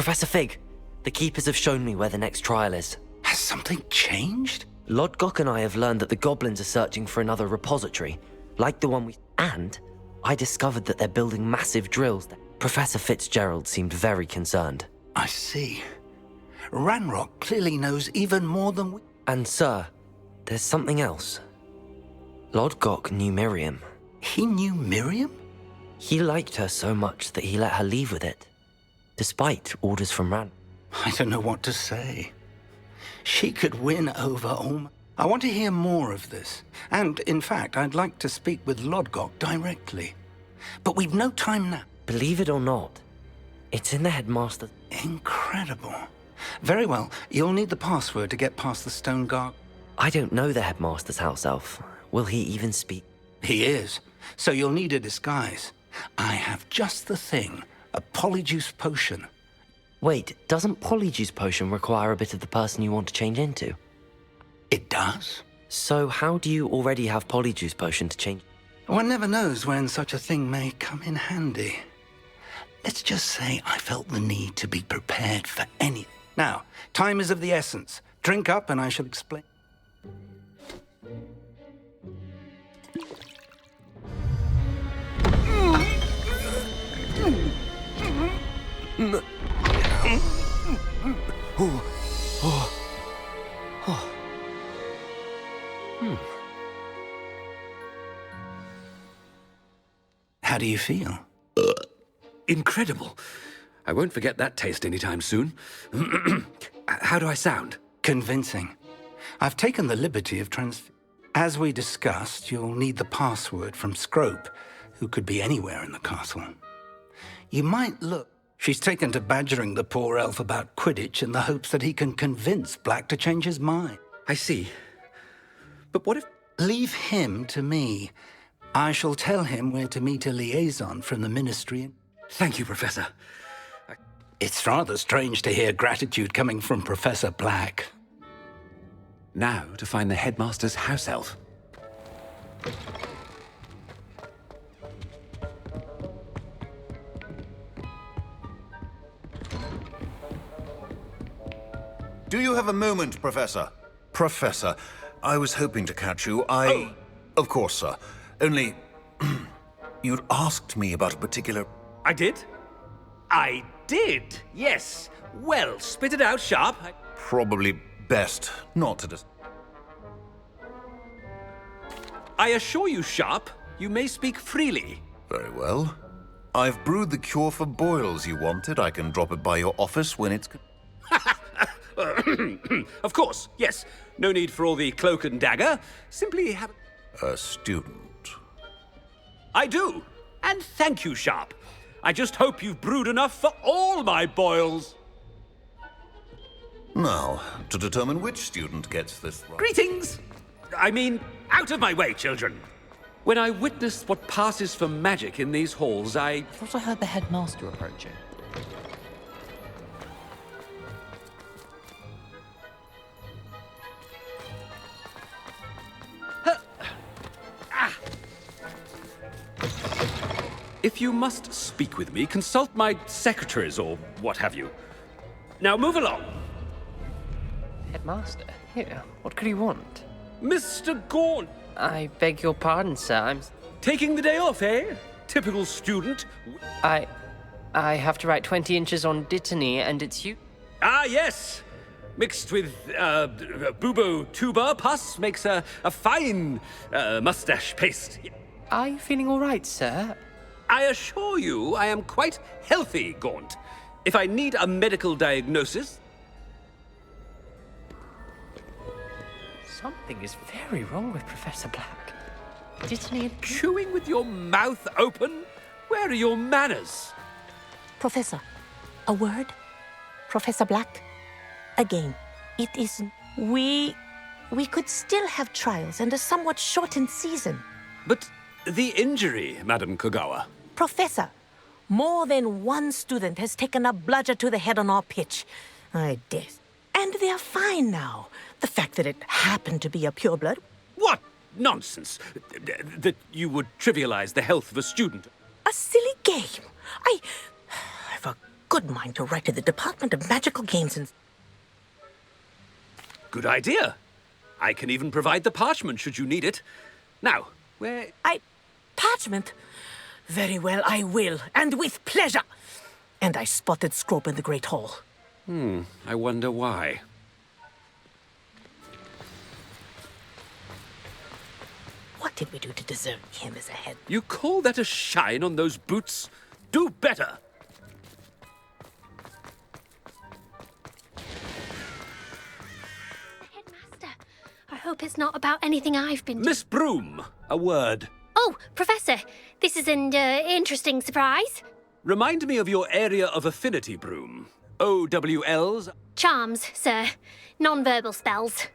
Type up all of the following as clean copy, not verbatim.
Professor Fig, the Keepers have shown me where the next trial is. Has something changed? Lodgok and I have learned that the goblins are searching for another repository, like the one we... And I discovered that they're building massive drills. Professor Fitzgerald seemed very concerned. I see. Ranrock clearly knows even more than we... And sir, there's something else. Lodgok knew Miriam. He knew Miriam? He liked her so much that he let her leave with it, despite orders from Ran. I don't know what to say. She could win over all... I want to hear more of this. And, in fact, I'd like to speak with Lodgok directly. But we've no time now. Believe it or not, it's in the headmaster... Incredible. Very well. You'll need the password to get past the stone guard. I don't know the headmaster's house elf. Will he even speak? He is. So you'll need a disguise. I have just the thing. A polyjuice potion. Wait, doesn't polyjuice potion require a bit of the person you want to change into? It does? So how do you already have polyjuice potion to change? One never knows when such a thing may come in handy. Let's just say I felt the need to be prepared for any... Now, time is of the essence. Drink up and I shall explain. How do you feel? Incredible. I won't forget that taste anytime soon. How do I sound? Convincing. I've taken the liberty of As we discussed, you'll need the password from Scrope, who could be anywhere in the castle. You might look... She's taken to badgering the poor elf about Quidditch in the hopes that he can convince Black to change his mind. I see. But what if... Leave him to me. I shall tell him where to meet a liaison from the Ministry. Thank you, Professor. It's rather strange to hear gratitude coming from Professor Black. Now to find the headmaster's house elf. Do you have a moment, Professor? Professor, I was hoping to catch you. Of course, sir. Only... you'd asked me about a particular... I did? I did, yes. Well, spit it out, Sharp. Probably best not to I assure you, Sharp, you may speak freely. Very well. I've brewed the cure for boils you wanted. I can drop it by your office when it's... Of course, yes. No need for all the cloak and dagger. Simply have... A student. I do. And thank you, Sharp. I just hope you've brewed enough for all my boils. Now, to determine which student gets this right... Greetings! I mean, out of my way, children. When I witnessed what passes for magic in these halls, I thought I heard the headmaster approaching. If you must speak with me, consult my secretaries or what have you. Now move along. Headmaster? Here, what could he want? Mr. Gorn! I beg your pardon, sir. I'm... Taking the day off, eh? Typical student. I have to write 20 inches on Dittany, and it's you... Ah, yes! Mixed with, bubo tuber pus makes a fine, mustache paste. Are you feeling all right, sir? I assure you I am quite healthy, Gaunt. If I need a medical diagnosis... Something is very wrong with Professor Black. Dittany... Chewing with your mouth open? Where are your manners? Professor, a word? Professor Black? Again, it is... We could still have trials and a somewhat shortened season. But the injury, Madam Kogawa... Professor, more than one student has taken a bludger to the head on our pitch. I dare. And they're fine now. The fact that it happened to be a pureblood... What nonsense! That you would trivialize the health of a student. A silly game. I good mind to write to the Department of Magical Games and... Good idea. I can even provide the parchment should you need it. Now, where... Parchment? Very well, I will, and with pleasure. And I spotted Scrope in the Great Hall. I wonder why. What did we do to deserve him as a head? You call that a shine on those boots? Do better! Headmaster, I hope it's not about anything I've been doing. Miss Broom, a word. Oh, Professor, this is an interesting surprise. Remind me of your area of affinity, Broom. OWLs? Charms, sir. Non-verbal spells.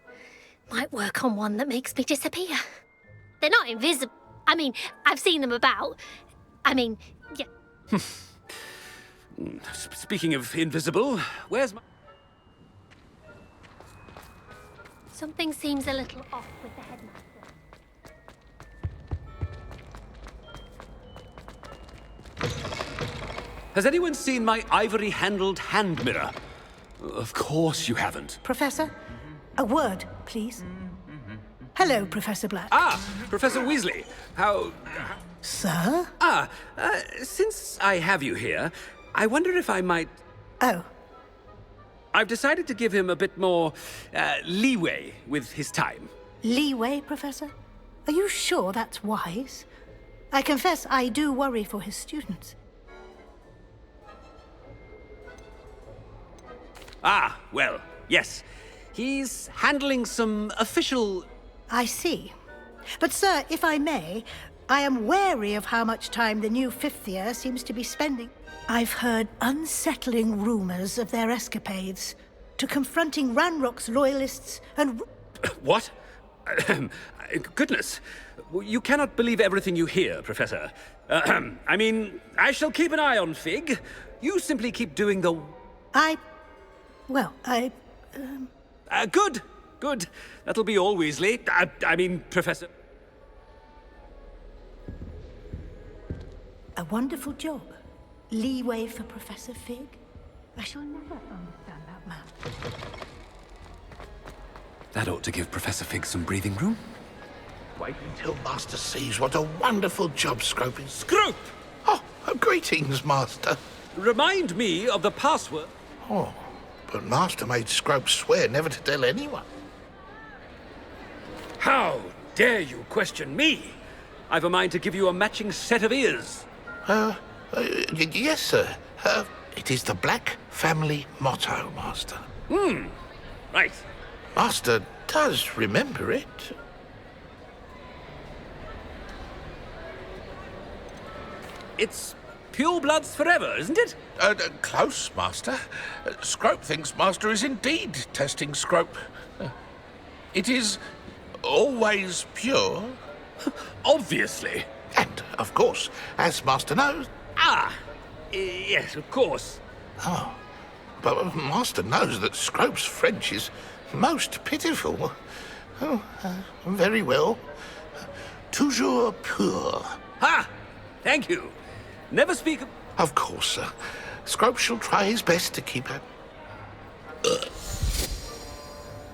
Might work on one that makes me disappear. They're not invisible. I mean, I've seen them about. Yeah. Speaking of invisible, where's my... Something seems a little off with the headmaster. Has anyone seen my ivory-handled hand mirror? Of course you haven't. Professor, a word, please. Hello, Professor Black. Ah, Professor Weasley. How... Sir? Since I have you here, I wonder if I might... Oh, I've decided to give him a bit more leeway with his time. leeway, Professor? Are you sure that's wise? I confess I do worry for his students. Ah, well, yes. He's handling some official... I see. But, sir, if I may, I am wary of how much time the new fifth year seems to be spending. I've heard unsettling rumors of their escapades to confronting Ranrock's loyalists and... What? Goodness. You cannot believe everything you hear, Professor. I mean, I shall keep an eye on Fig. You simply keep doing the... Good. Good. That'll be all, Weasley. I mean, Professor... A wonderful job. Leeway for Professor Fig. I shall never understand that man. That ought to give Professor Fig some breathing room. Wait until Master sees what a wonderful job Scrope is. Scrope! Oh, greetings, Master. Remind me of the password. Oh, but Master made Scrope swear never to tell anyone. How dare you question me? I've a mind to give you a matching set of ears. Yes, sir. It is the Black family motto, Master. Right. Master does remember it. It's pure bloods forever, isn't it? Close, Master. Scrope thinks Master is indeed testing Scrope. It is always pure. Obviously. And, of course, as Master knows... Yes, of course. Oh, but Master knows that Scrope's French is most pitiful. Oh, very well. Toujours pur. Ha! Thank you. Never speak of... Of course, sir. Scrope shall try his best to keep it.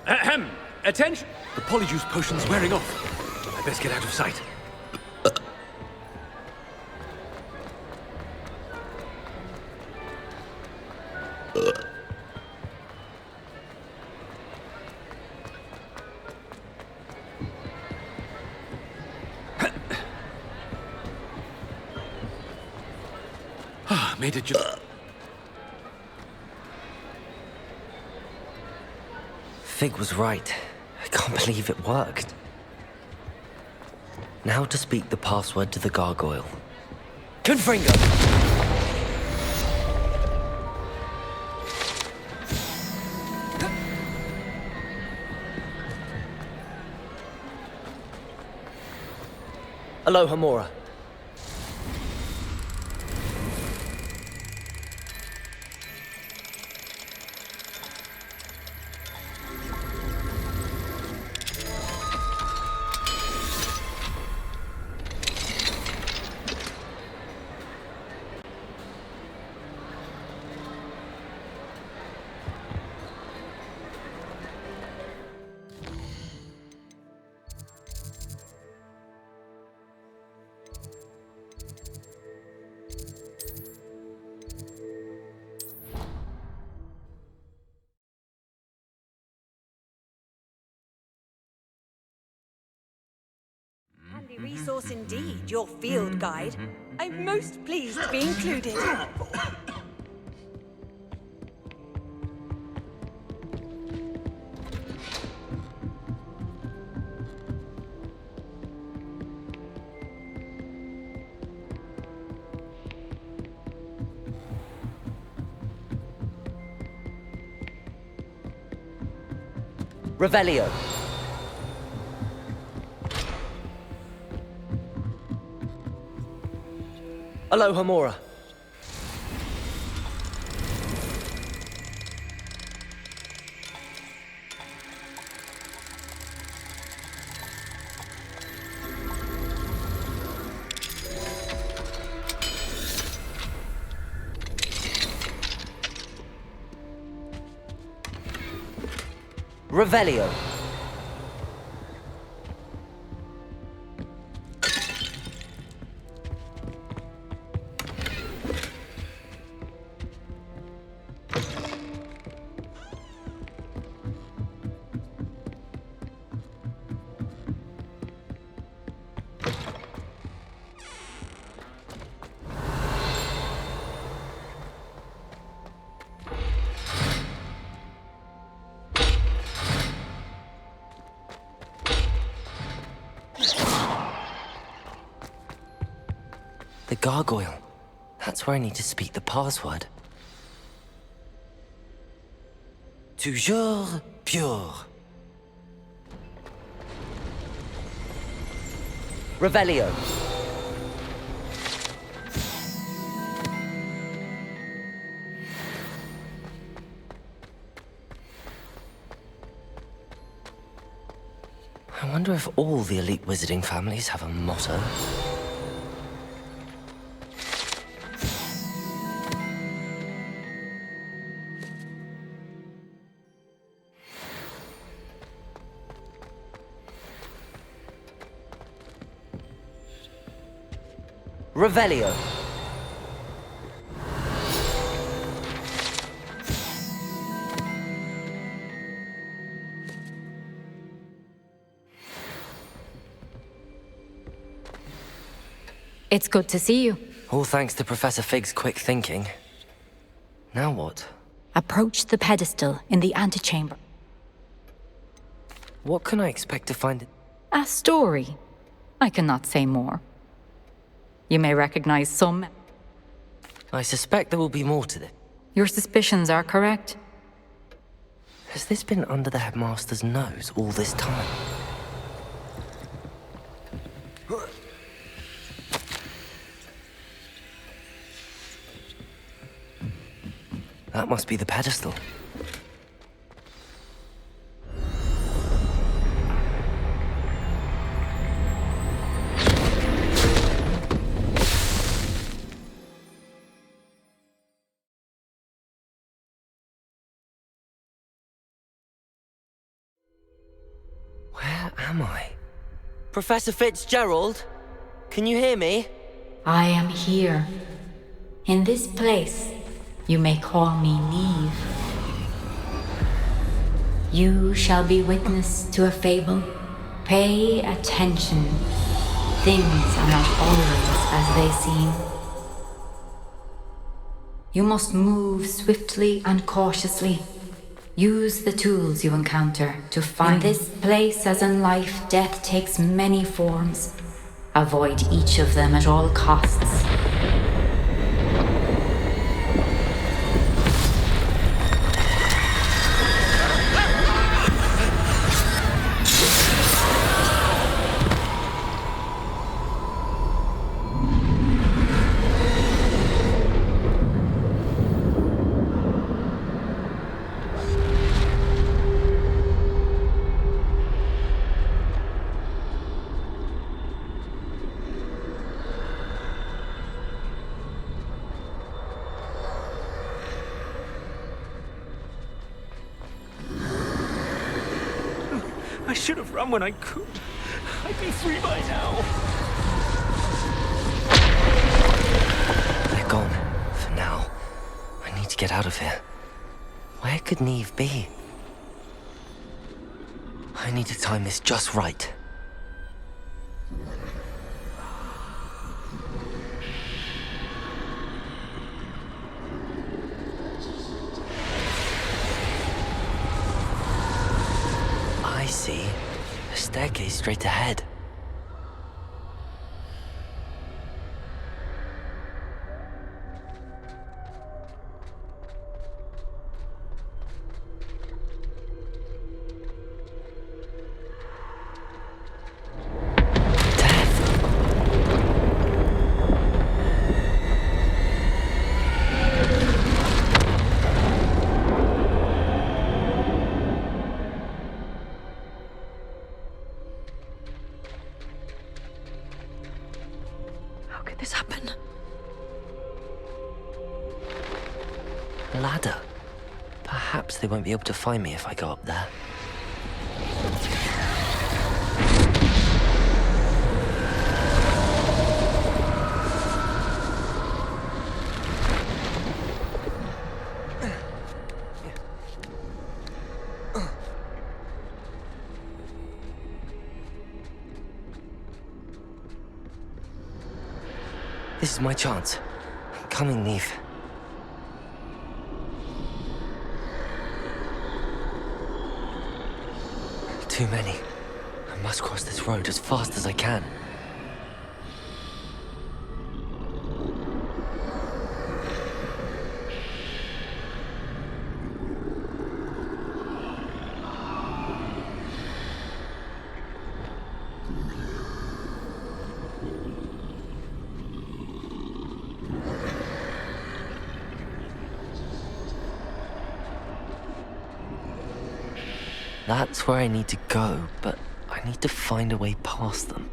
Ahem. Attention! The polyjuice potion's wearing off. I best get out of sight. Made a job. Fig was right. I can't believe it worked. Now to speak the password to the gargoyle. Confringo! Aloha Mora. Resource indeed, your field guide. I'm most pleased to be included. Revelio. Aloha Mora. Revelio. The gargoyle. That's where I need to speak the password. Toujours pure. Revelio. I wonder if all the elite wizarding families have a motto. Revelio. It's good to see you. All thanks to Professor Fig's quick thinking. Now what? Approach the pedestal in the antechamber. What can I expect to find? A story. I cannot say more. You may recognize some. I suspect there will be more to this. Your suspicions are correct. Has this been under the headmaster's nose all this time? That must be the pedestal. Where am I? Professor Fitzgerald? Can you hear me? I am here. In this place, you may call me Neve. You shall be witness to a fable. Pay attention. Things are not always as they seem. You must move swiftly and cautiously. Use the tools you encounter to find. In this place, as in life, death takes many forms. Avoid each of them at all costs. I should have run when I could. I'd be free by now. They're gone. For now. I need to get out of here. Where could Neve be? I need to time this just right. see a staircase straight ahead. Ladder. Perhaps they won't be able to find me if I go up there. This is my chance. Come and leave. Too many. I must cross this road as fast as I can. That's where I need to go, but I need to find a way past them.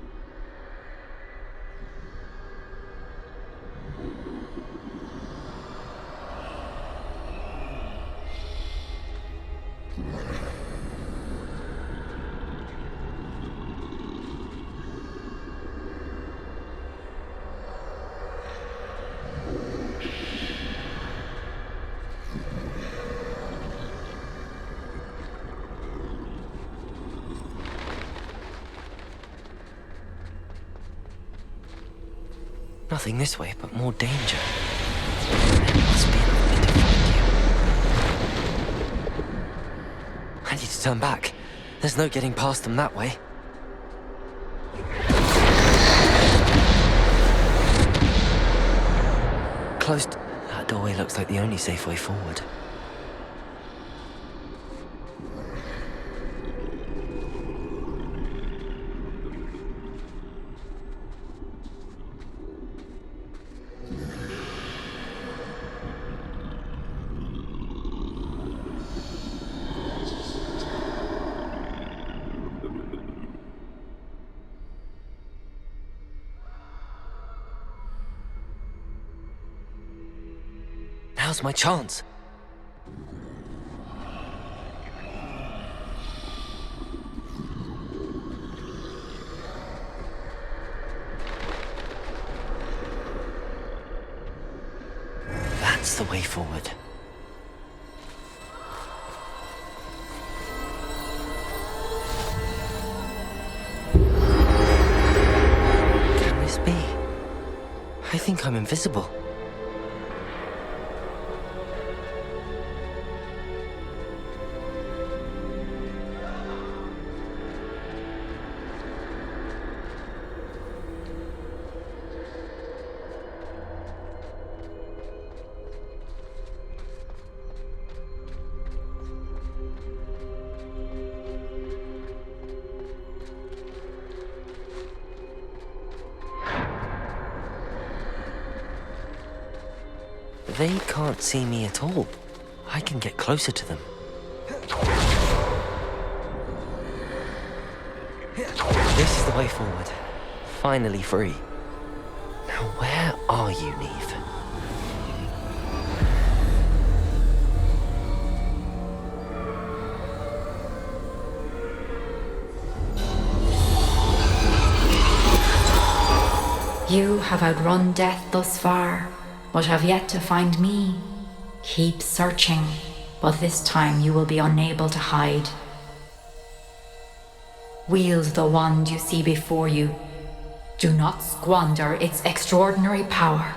Nothing this way, but more danger. There must be another way to find you. I need to turn back. There's no getting past them that way. Closed. That doorway looks like the only safe way forward. Now's my chance. That's the way forward. Can this be? I think I'm invisible. They can't see me at all. I can get closer to them. This is the way forward. Finally free. Now where are you, Neve? You have outrun death thus far, but have yet to find me. Keep searching, but this time you will be unable to hide. Wield the wand you see before you. Do not squander its extraordinary power.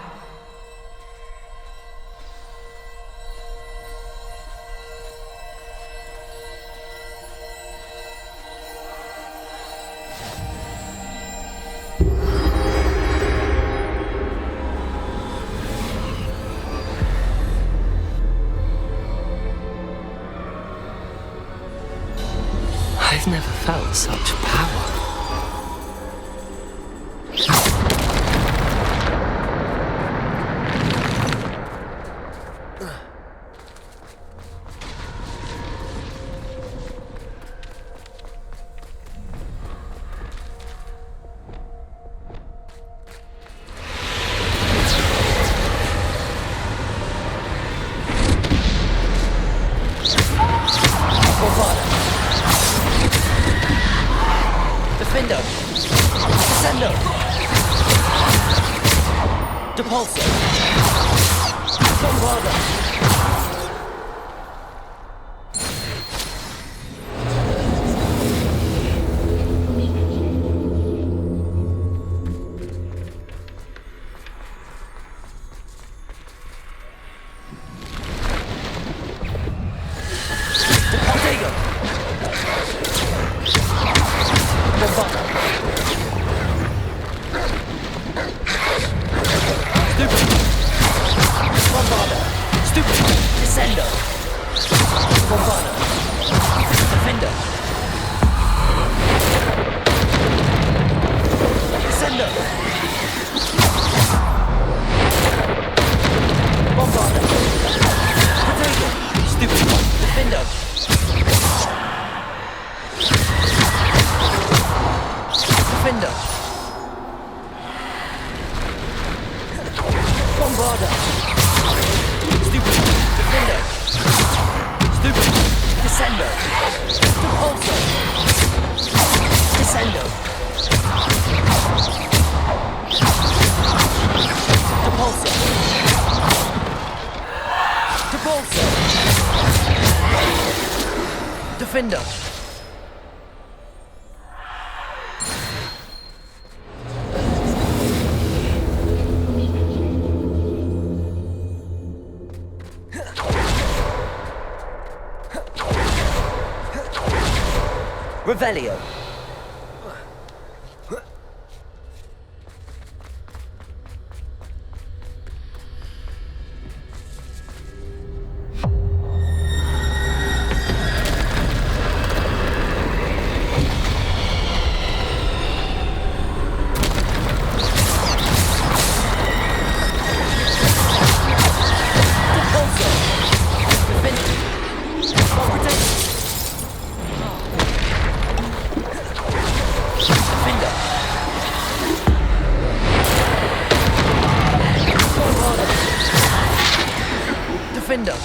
felt such power. Revelio. Defender,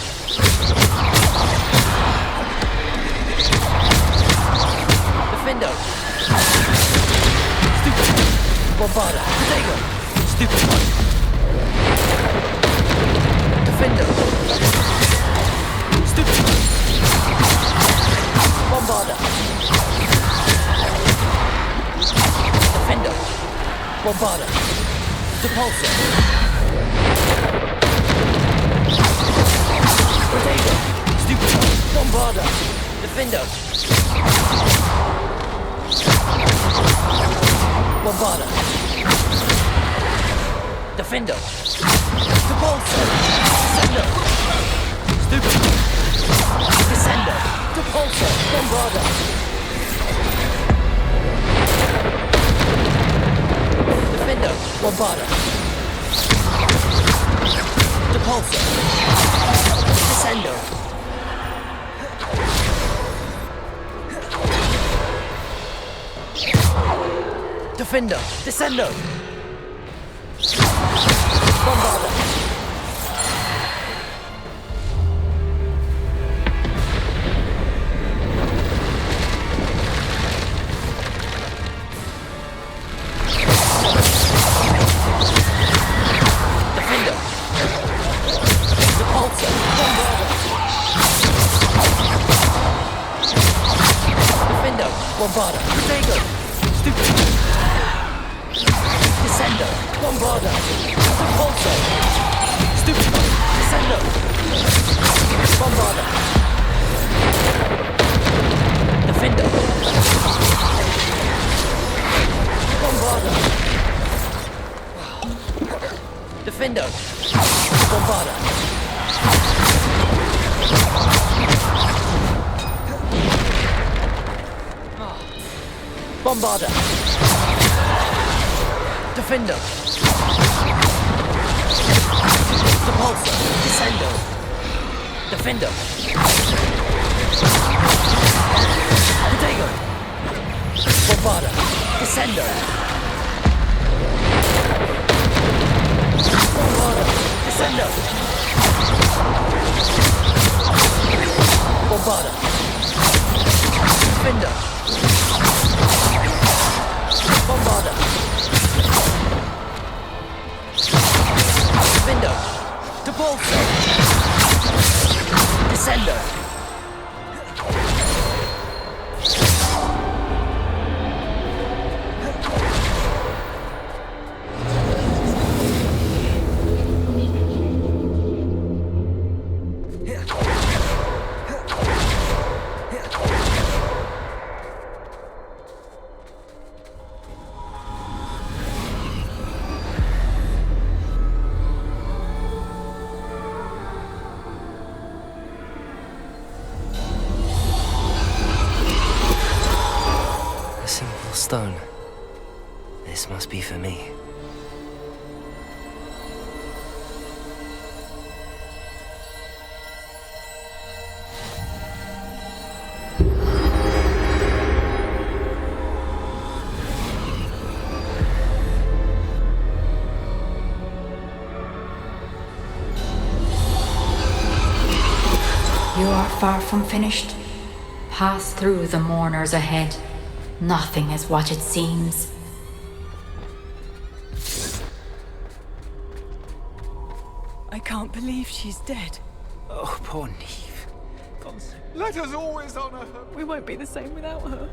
Descendo! Bombarder! Defender! Repulsor! Bombarder! Defender! Bombarder! Protego! Stupid! Descendo! Bombarder! Repulsor! Stupid! Descendo! Bombarder! Defender! Bombarder! Defender! Bombarder! Bombarda. Defender. Repulsor. Descendo. Defender. Protego. Bombarda. Descendo. Bombarda. Descendo. Bombarda. Defender. Bombarda. Defender. Depulso. Descender. Stone. This must be for me. You are far from finished. Pass through the mourners ahead. Nothing is what it seems. I can't believe she's dead. Oh, poor Neve. Let us always honor her. We won't be the same without her.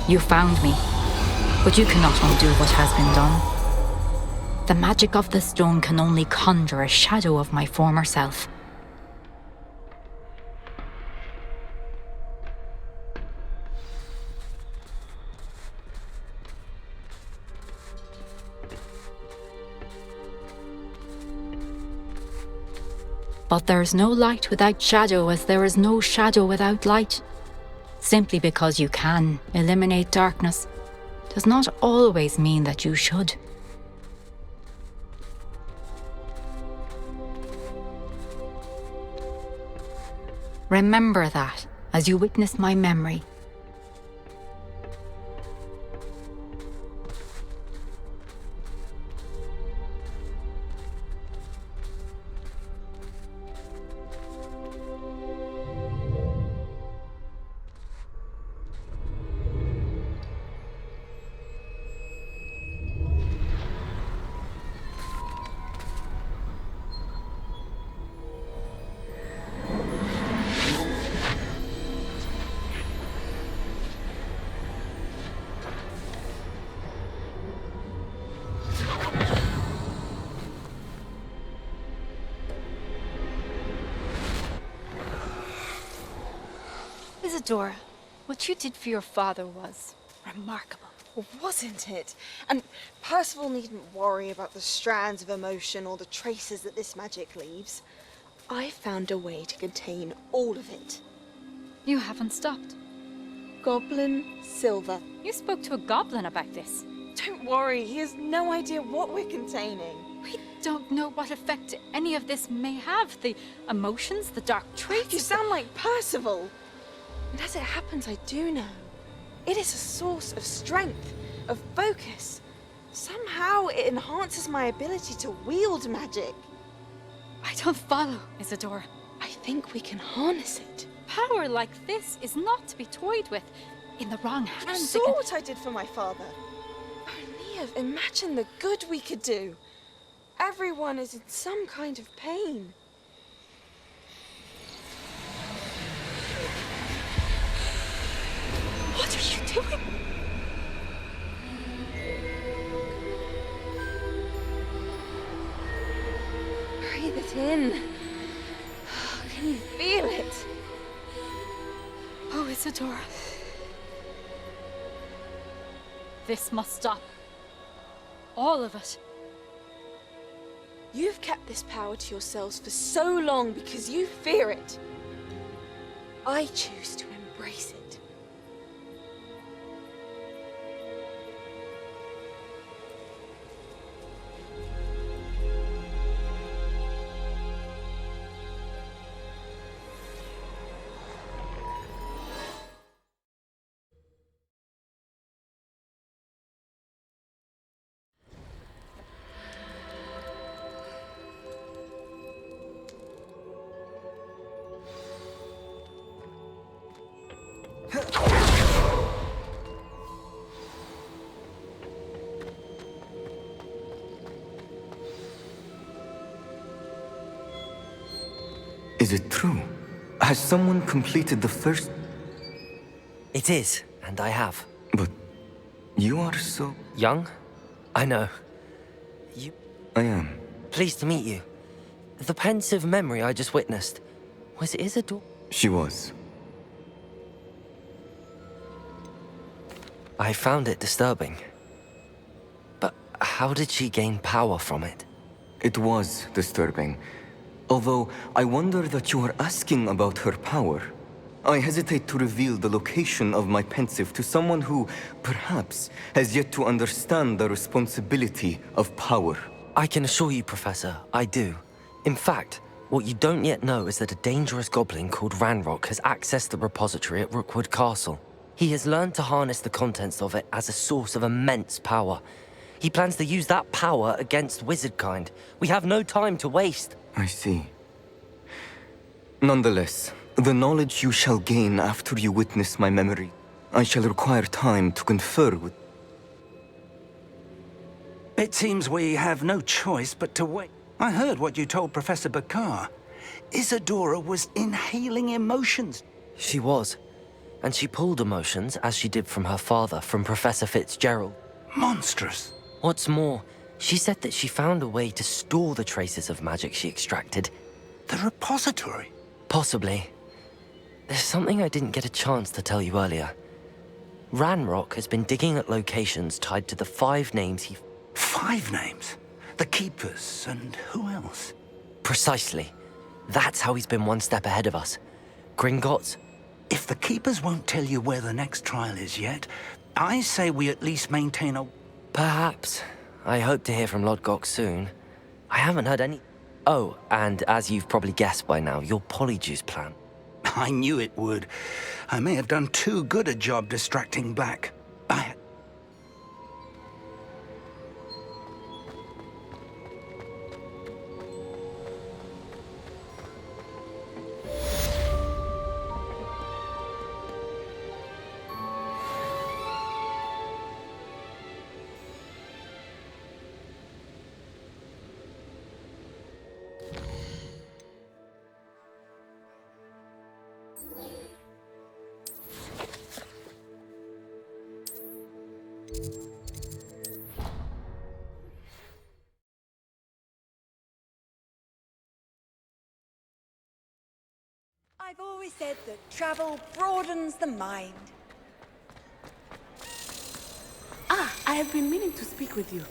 You found me, but you cannot undo what has been done. The magic of the stone can only conjure a shadow of my former self. But there is no light without shadow, as there is no shadow without light. Simply because you can eliminate darkness does not always mean that you should. Remember that as you witness my memory. Isadora, what you did for your father was remarkable. Well, wasn't it? And Percival needn't worry about the strands of emotion or the traces that this magic leaves. I found a way to contain all of it. You haven't stopped. Goblin Silver. You spoke to a goblin about this. Don't worry, he has no idea what we're containing. We don't know what effect any of this may have. The emotions, the dark traits. You sound like Percival. And as it happens, I do know. It is a source of strength, of focus. Somehow it enhances my ability to wield magic. I don't follow, Isadora. I think we can harness it. Power like this is not to be toyed with. In the wrong hands. You saw what I did for my father. Oh, Neve, imagine the good we could do. Everyone is in some kind of pain. What are you doing? Breathe it in. Can you feel it? Oh, Isadora. This must stop. All of it. You've kept this power to yourselves for so long because you fear it. I choose to embrace it. Is it true? Has someone completed the first... It is, and I have. But you are so... Young? I know. You... I am. Pleased to meet you. The pensive memory I just witnessed. Was Isidore? She was. I found it disturbing. But how did she gain power from it? It was disturbing. Although, I wonder that you are asking about her power. I hesitate to reveal the location of my pensive to someone who, perhaps, has yet to understand the responsibility of power. I can assure you, Professor, I do. In fact, what you don't yet know is that a dangerous goblin called Ranrock has accessed the repository at Rookwood Castle. He has learned to harness the contents of it as a source of immense power. He plans to use that power against wizardkind. We have no time to waste. I see. Nonetheless, the knowledge you shall gain after you witness my memory, I shall require time to confer with... It seems we have no choice but to wait. I heard what you told Professor Bakar. Isadora was inhaling emotions. She was. And she pulled emotions, as she did from her father, from Professor Fitzgerald. Monstrous. What's more, she said that she found a way to store the traces of magic she extracted. The repository? Possibly. There's something I didn't get a chance to tell you earlier. Ranrock has been digging at locations tied to the 5 names he... 5 names? The Keepers, and who else? Precisely. That's how he's been one step ahead of us. Gringotts? If the Keepers won't tell you where the next trial is yet, I say we at least maintain a... Perhaps. I hope to hear from Lodgok soon. I haven't heard any... Oh, and as you've probably guessed by now, your Polyjuice plan. I knew it would. I may have done too good a job distracting Black. I've always said that travel broadens the mind. Ah, I have been meaning to speak with you.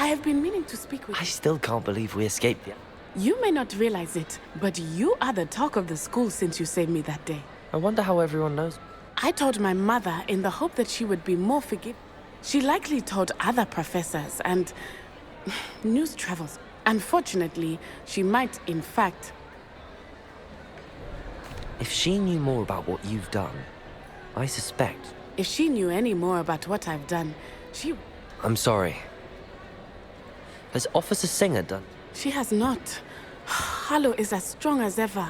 I have been meaning to speak with you. I still can't believe we escaped yet. You may not realize it, but you are the talk of the school since you saved me that day. I wonder how everyone knows. I told my mother in the hope that she would be more forgiving. She likely told other professors and news travels. Unfortunately, she might, in fact... If she knew more about what you've done, I suspect... If she knew any more about what I've done, she... I'm sorry. Has Officer Singer done? She has not. Harlow is as strong as ever.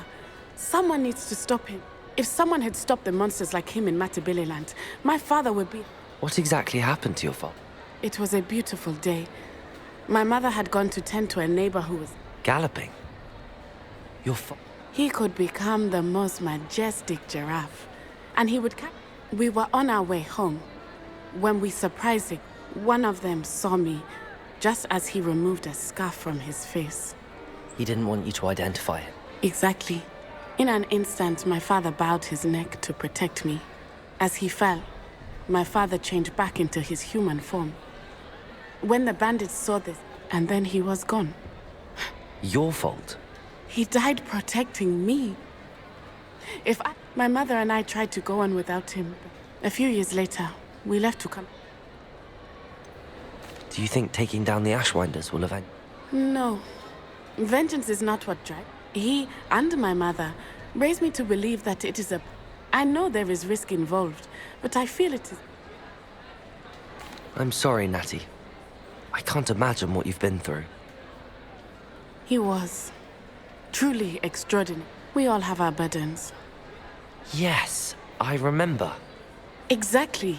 Someone needs to stop him. If someone had stopped the monsters like him in Matabeleland, my father would be... What exactly happened to your father? It was a beautiful day. My mother had gone to tend to a neighbor who was... Galloping? He could become the most majestic giraffe. And he would... We were on our way home. When we surprised him, one of them saw me, just as he removed a scarf from his face. He didn't want you to identify him. Exactly. In an instant, my father bowed his neck to protect me. As he fell, my father changed back into his human form. When the bandits saw this, and then he was gone. Your fault? He died protecting me. My mother and I tried to go on without him. A few years later, we left to come. Do you think taking down the Ashwinders will avenge? No. Vengeance is not what drives. He and my mother raised me to believe that it is a... I know there is risk involved, but I feel it is... I'm sorry, Natty. I can't imagine what you've been through. He was truly extraordinary. We all have our burdens. Yes, I remember. Exactly.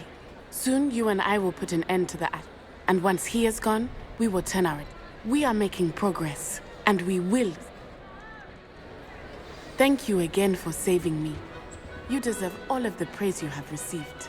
Soon you and I will put an end to the act. And once he is gone, we will turn our... We are making progress, and we will. Thank you again for saving me. You deserve all of the praise you have received.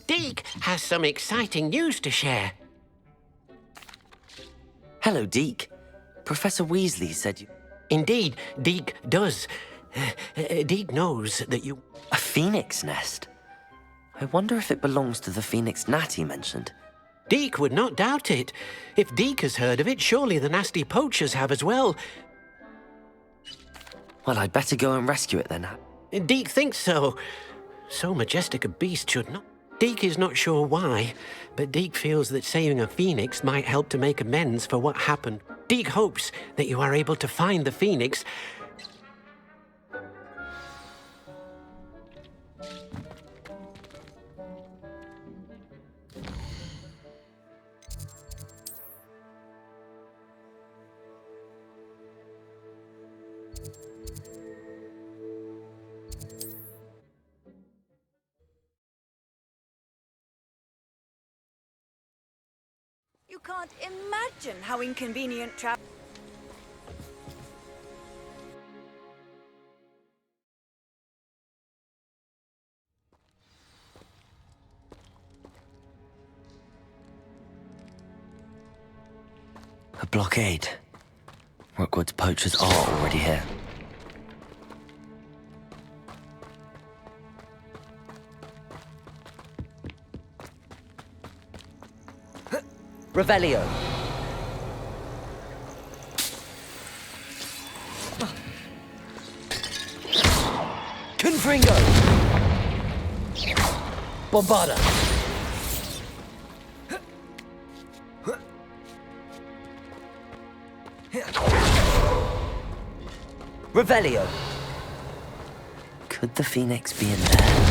Deke has some exciting news to share. Hello, Deke. Professor Weasley said you... Indeed, Deke does. Deke knows that you... A phoenix nest? I wonder if it belongs to the phoenix Natty mentioned. Deke would not doubt it. If Deke has heard of it, surely the nasty poachers have as well. Well, I'd better go and rescue it then. Deke thinks so. So majestic a beast should not... Deke is not sure why, but Deke feels that saving a phoenix might help to make amends for what happened. Deke hopes that you are able to find the phoenix. You can't imagine how inconvenient travel. A blockade. Rookwood's poachers are already here. Revelio. Confringo. Bombarda. Revelio. Could the phoenix be in there?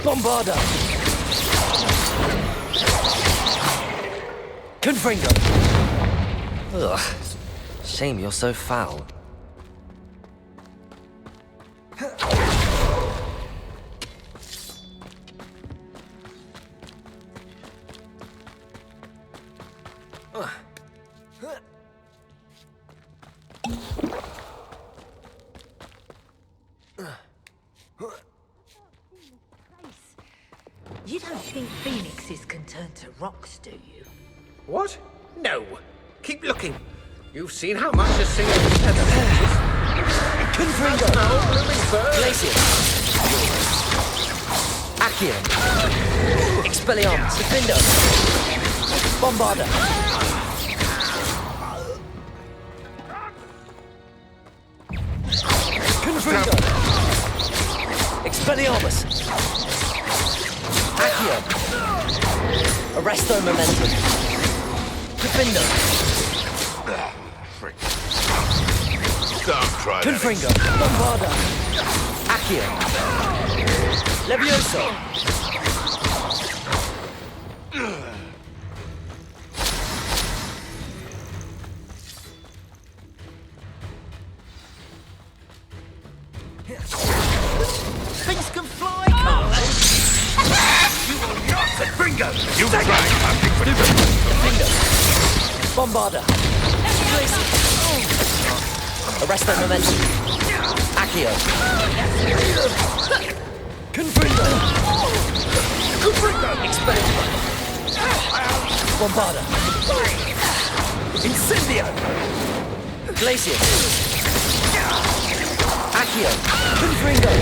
Bombarda! Confringo! Ugh. Shame you're so foul. You don't think phoenixes can turn to rocks, do you? What? No. Keep looking. You've seen how much a single feather is. Confringo! No, blooming bird! Glacier! Accio! Expelliarmus! Defendo! Bombarda! Confringo! Expelliarmus! Accio! Arresto Momentum! Defendo! Don't try that. Confringo! Bombarda! Accio! Levioso! Things can fly, can't they? You will not Confringo! You will try something for Defendo! Bombarda! Arresto Momentum! Accio! Confringo! Expelliarmus! Bombarda! Incendio! Glacier! Accio! Confringo!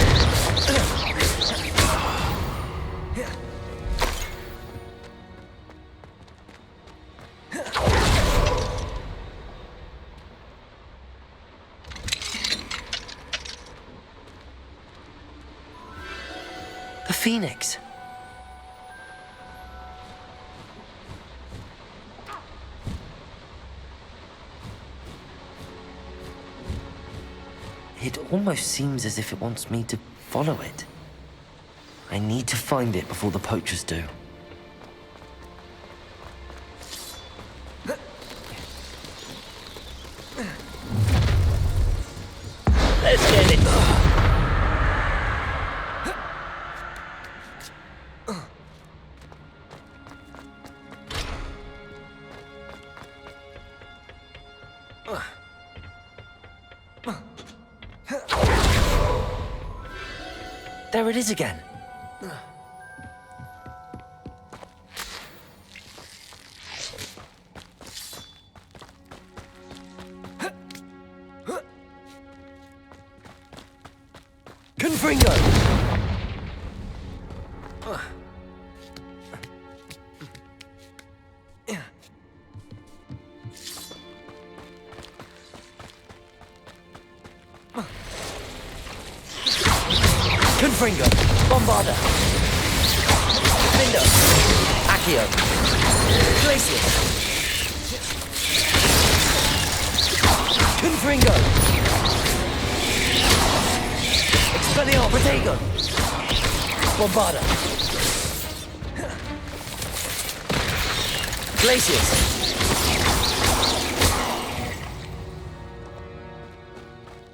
The Phoenix. It almost seems as if it wants me to follow it. I need to find it before the poachers do. Let's get it! There it is again. Confringo! Confringo! Bombarda! Defendo! Accio! Glacier! Confringo! Expelliarmus! Protego! Bombarda! Glaciers!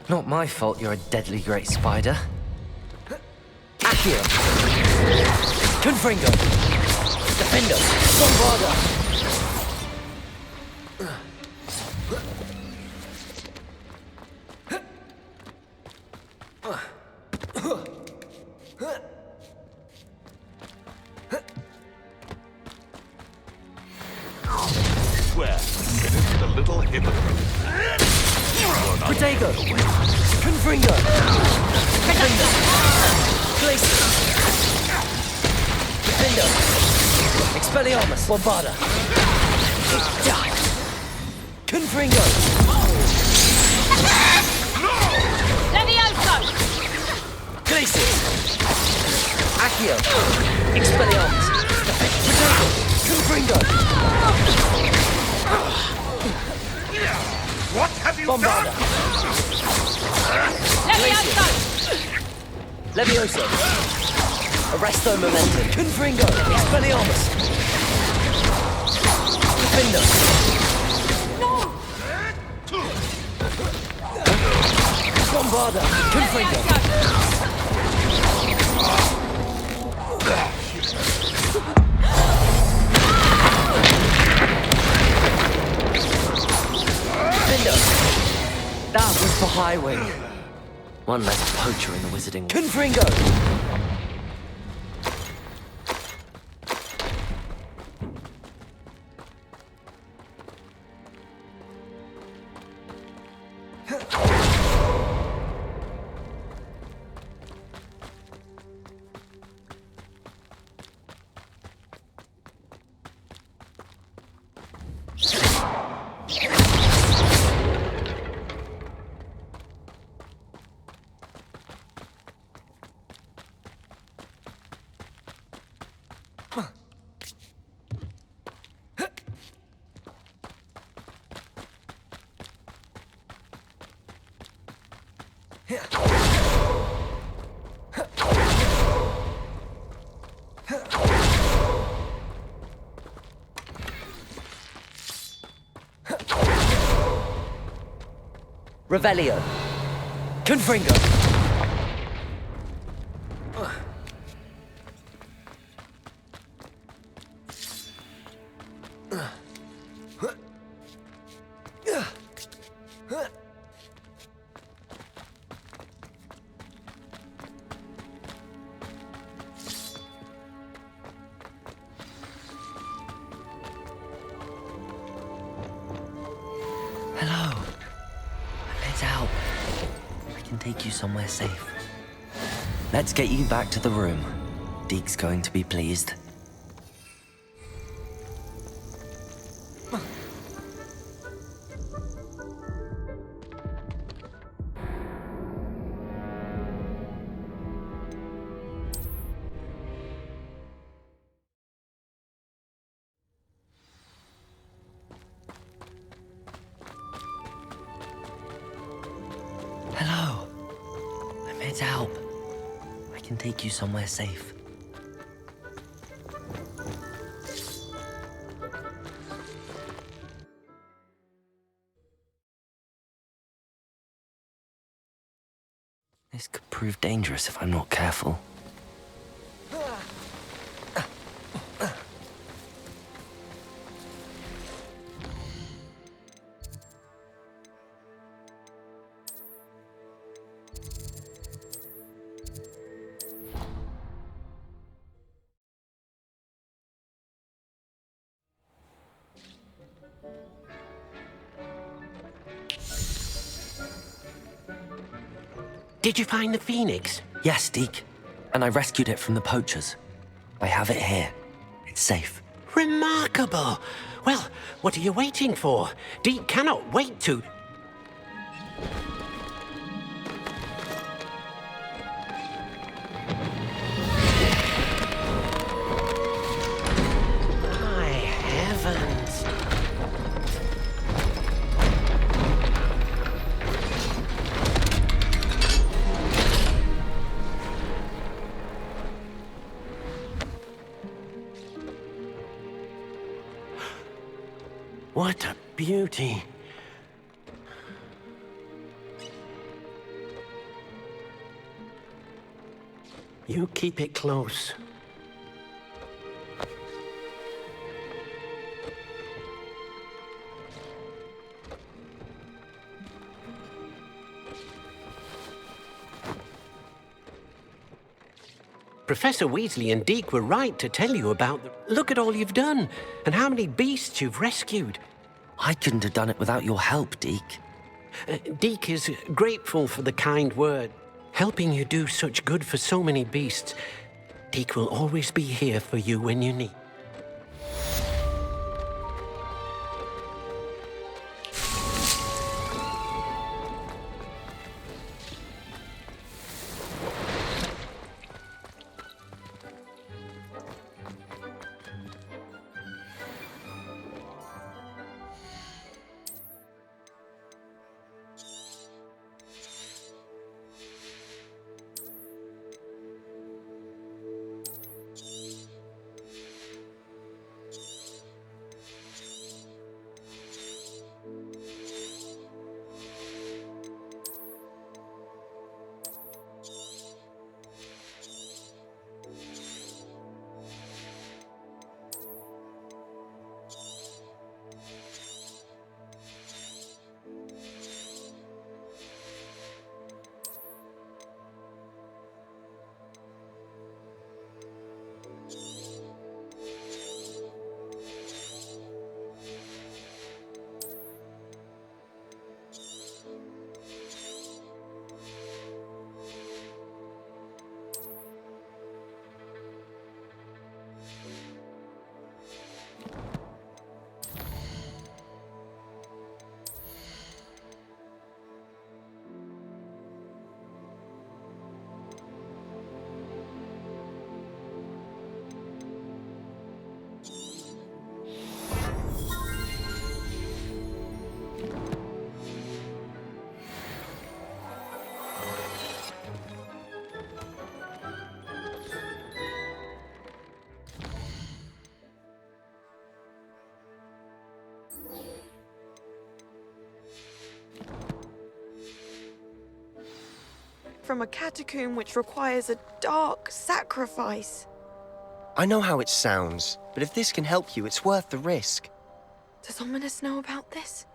Not my fault you're a deadly great spider. Accio! Confringo! Defendo! Bombarda! Where? It isn't a little hypocrite. Protego! Confringo! Defendo! Glacier! Defendo! Expelliarmus! Bombarda! Confringo! Levioso! Glacier! Accio! Expelliarmus! Protego! Confringo! What have you Bombarda! done? Levioso! Levioso! Arresto Momentum! Confringo! Expelliarmus! Defendo! Bombarda! Confringo! That was for High Wing. One less poacher in the wizarding. Confringo! Revelio. Confringo. Hello. It's out. I can take you somewhere safe. Let's get you back to the room. Deke's going to be pleased. Hello. I'm here to help. I can take you somewhere safe. This could prove dangerous if I'm not careful. Did you find the phoenix? Yes, Deke. And I rescued it from the poachers. I have it here. It's safe. Remarkable! Well, what are you waiting for? Deke cannot wait to... My heavens! What a beauty. You keep it close. Professor Weasley and Deke were right to tell you about the... Look at all you've done, and how many beasts you've rescued. I couldn't have done it without your help, Deke. Deke is grateful for the kind word, helping you do such good for so many beasts. Deke will always be here for you when you need. from a catacomb which requires a dark sacrifice. I know how it sounds, but if this can help you, it's worth the risk. Does Ominous know about this?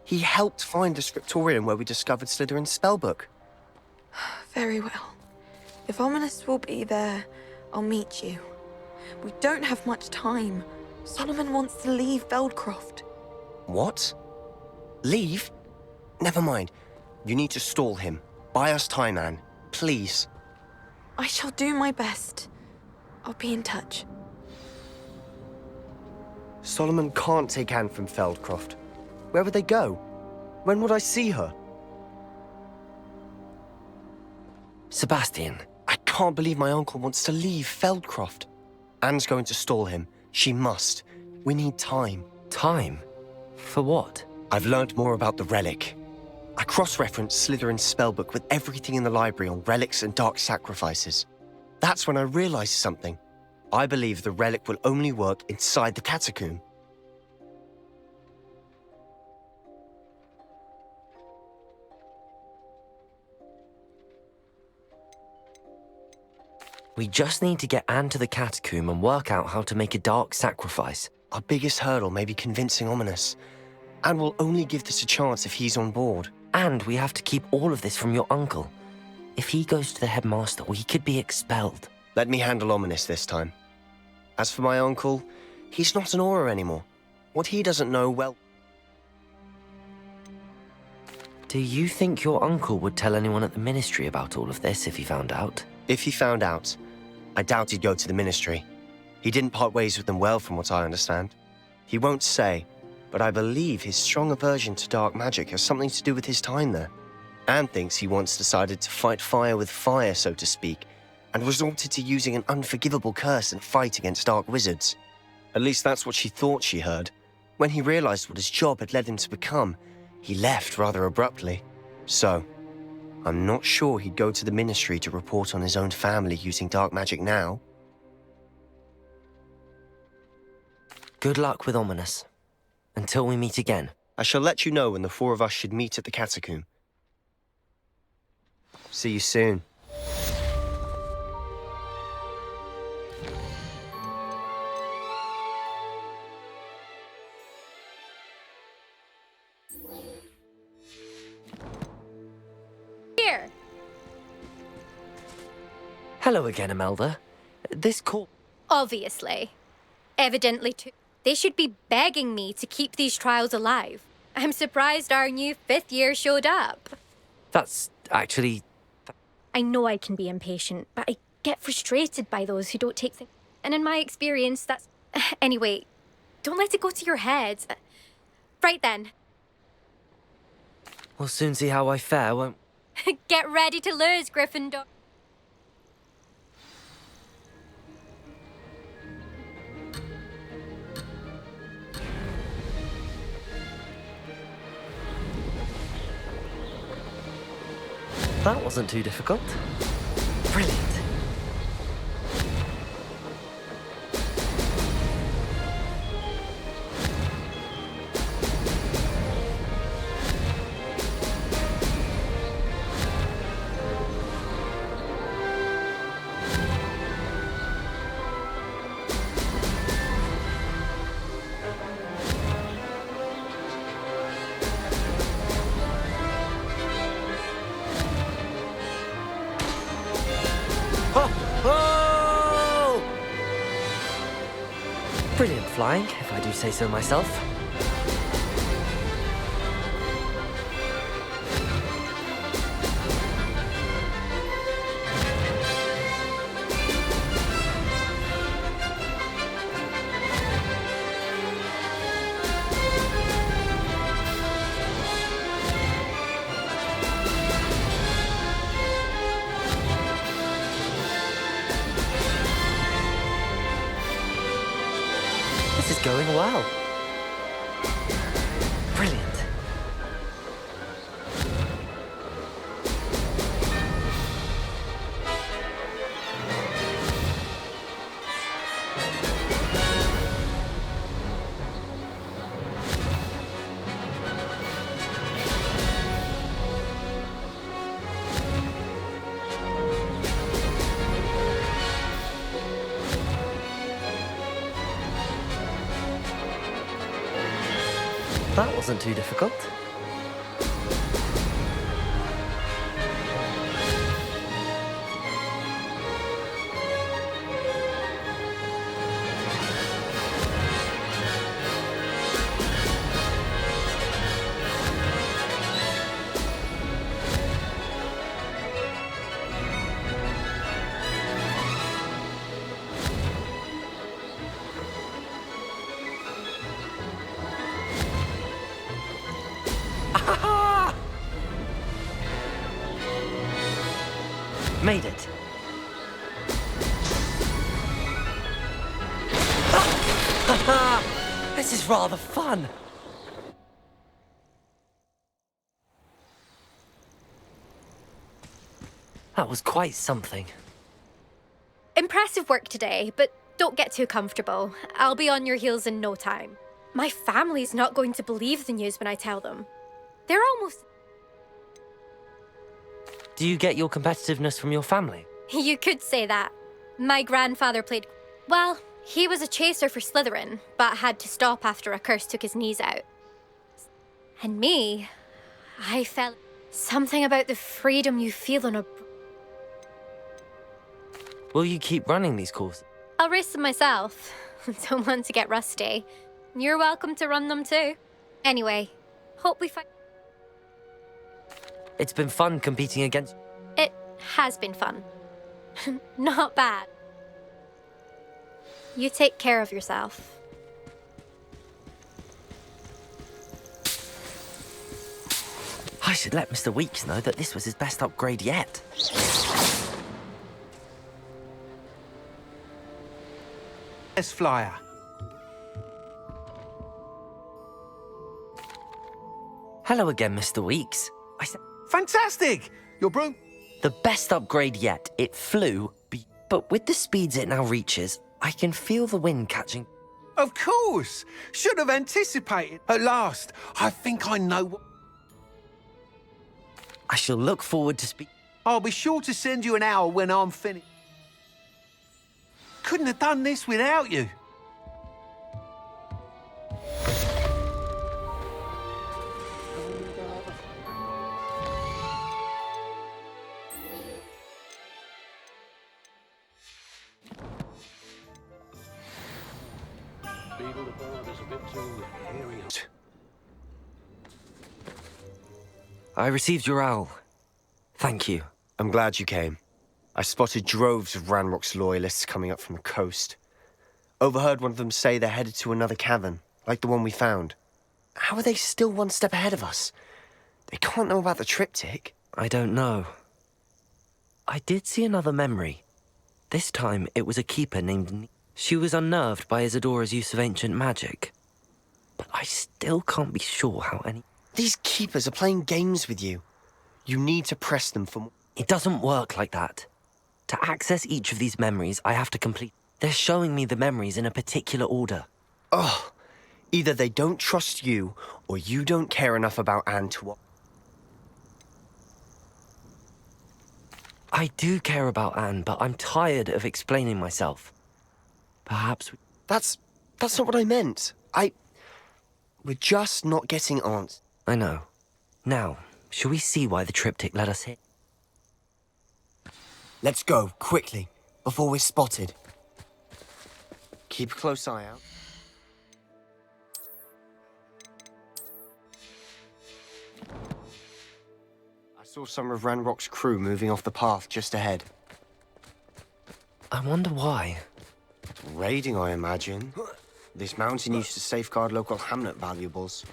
He helped find the scriptorium where we discovered Slytherin's spellbook. Very well. If Ominous will be there, I'll meet you. We don't have much time. Solomon wants to leave Feldcroft. What? Leave? Never mind. You need to stall him. Buy us time, Anne. Please. I shall do my best. I'll be in touch. Solomon can't take Anne from Feldcroft. Where would they go? When would I see her? Sebastian. I can't believe my uncle wants to leave Feldcroft. Anne's going to stall him. She must. We need time. Time? For what? I've learned more about the relic. I cross-referenced Slytherin's spellbook with everything in the library on relics and dark sacrifices. That's when I realized something. I believe the relic will only work inside the catacomb. We just need to get Anne to the catacomb and work out how to make a dark sacrifice. Our biggest hurdle may be convincing Ominous. Anne will only give this a chance if he's on board. And we have to keep all of this from your uncle. If he goes to the headmaster, we could be expelled. Let me handle Ominous this time. As for my uncle, he's not an Auror anymore. What he doesn't know, well... Do you think your uncle would tell anyone at the ministry about all of this if he found out? If he found out, I doubt he'd go to the ministry. He didn't part ways with them well, from what I understand. He won't say, but I believe his strong aversion to dark magic has something to do with his time there. Anne thinks he once decided to fight fire with fire, so to speak, and resorted to using an unforgivable curse and fight against dark wizards. At least that's what she thought she heard. When he realized what his job had led him to become, he left rather abruptly. So, I'm not sure he'd go to the ministry to report on his own family using dark magic now. Good luck with Ominous. Until we meet again. I shall let you know when the four of us should meet at the catacomb. See you soon. Here. Hello again, Imelda. This call... Obviously. Evidently too. They should be begging me to keep these trials alive. I'm surprised our new 5th year showed up. That's actually... I know I can be impatient, but I get frustrated by those who don't take things. And in my experience, that's... Anyway, don't let it go to your head. Right then. We'll soon see how I fare, won't... Get ready to lose, Gryffindor. That wasn't too difficult. Brilliant. Brilliant flying, if I do say so myself. This is going well. Brilliant. That wasn't too difficult. Made it. This is rather fun. That was quite something. Impressive work today, but don't get too comfortable. I'll be on your heels in no time. My family's not going to believe the news when I tell them. They're almost... Do you get your competitiveness from your family? You could say that. My grandfather played... Well, he was a chaser for Slytherin, but had to stop after a curse took his knees out. And me, I felt something about the freedom you feel on a... Will you keep running these courses? I'll race them myself. Don't want to get rusty. You're welcome to run them too. Anyway, hope we find... It's been fun competing against... It has been fun. Not bad. You take care of yourself. I should let Mr. Weeks know that this was his best upgrade yet. Flyer. Hello again, Mr. Weeks. I said... Fantastic! Your broom... The best upgrade yet. It flew, but with the speeds it now reaches, I can feel the wind catching... Of course! Should have anticipated. At last, I think I know what... I shall look forward to speak... I'll be sure to send you an hour when I'm finished. Couldn't have done this without you. I received your owl. Thank you. I'm glad you came. I spotted droves of Ranrock's loyalists coming up from the coast. Overheard one of them say they're headed to another cavern, like the one we found. How are they still one step ahead of us? They can't know about the triptych. I don't know. I did see another memory. This time it was a keeper named... She was unnerved by Isadora's use of ancient magic. But I still can't be sure how any... These keepers are playing games with you. You need to press them for more. It doesn't work like that. To access each of these memories, I have to complete... They're showing me the memories in a particular order. Oh, either they don't trust you, or you don't care enough about Anne to what... I do care about Anne, but I'm tired of explaining myself. Perhaps... That's not what I meant. We're just not getting answers. I know. Now, shall we see why the triptych let us hit? Let's go, quickly, before we're spotted. Keep a close eye out. I saw some of Ranrock's crew moving off the path just ahead. I wonder why. Raiding, I imagine. This mountain used to safeguard local hamlet valuables.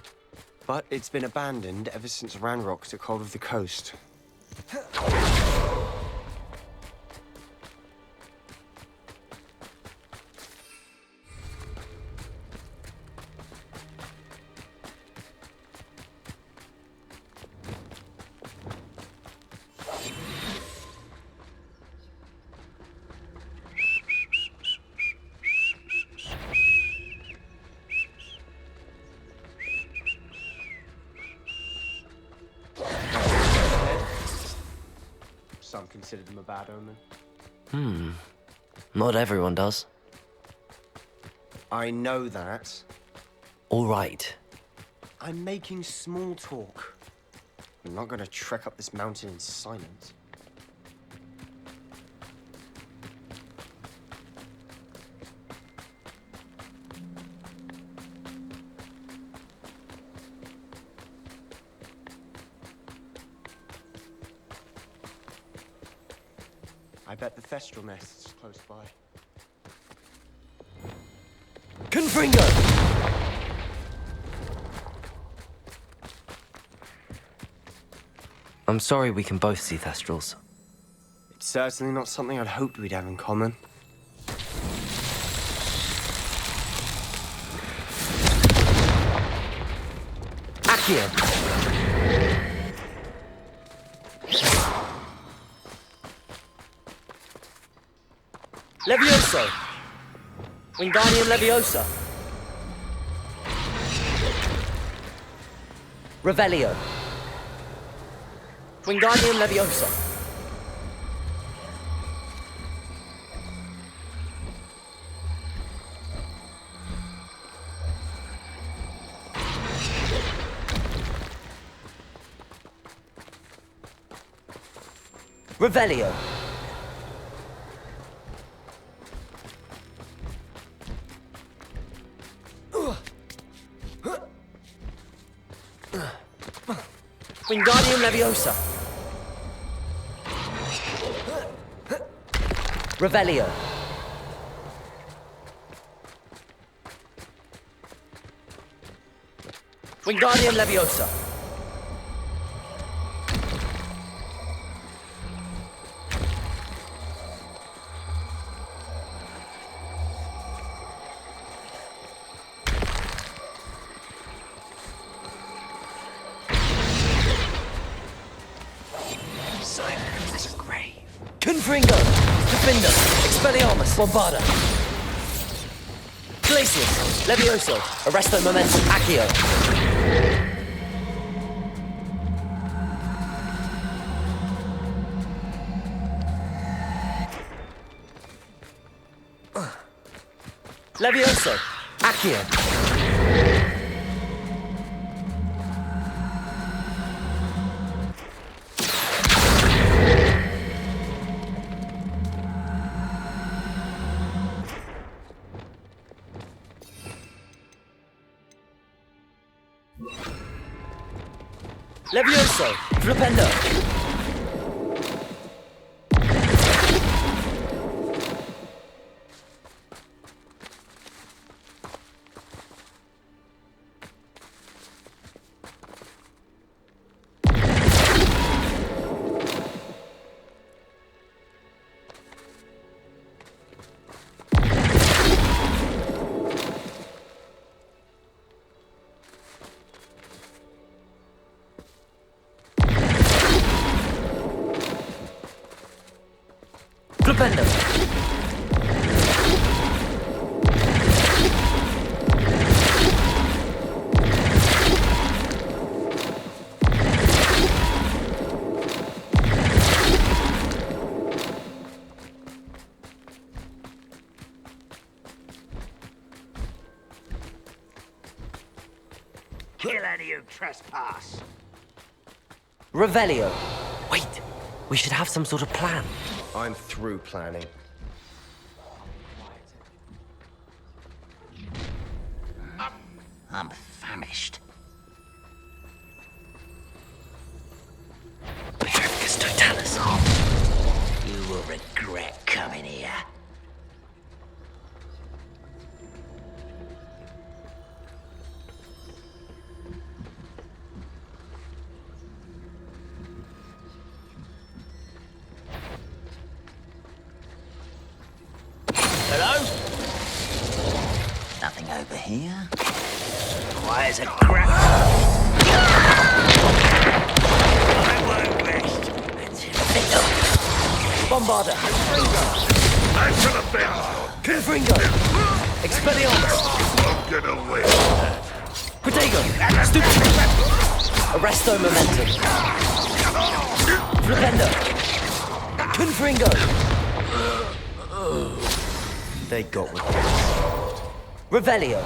But it's been abandoned ever since Ranrock took hold of the coast. Some consider them a bad omen. Not everyone does. I know that. All right. I'm making small talk. I'm not gonna trek up this mountain in silence. I bet the Thestral nest is close by. Confringo! I'm sorry we can both see Thestrals. It's certainly not something I'd hoped we'd have in common. Accio! Levioso! Wingardium Leviosa! Revelio! Wingardium Leviosa! Revelio! Wingardium Leviosa! Revelio! Wingardium Leviosa! Confringo! Defender! Expelliarmus! Bombarda! Glacius! Levioso! Arresto Momentum! Accio! Levioso! Accio! Levioso! Flipendo! Flipendo! Kill any who trespass. Revelio! Wait! We should have some sort of plan. I'm through planning. I'm famished. Petrificus totalis. You will regret coming here. Nothing over here. Requires a crack. I won't rest until Bombarda! Back to the bench! Confringo! Expelliarmus! I'm gonna win. Protego! Stupid! Arresto Momentum! Flipendo! Confringo! They got what they wanted. Revelio!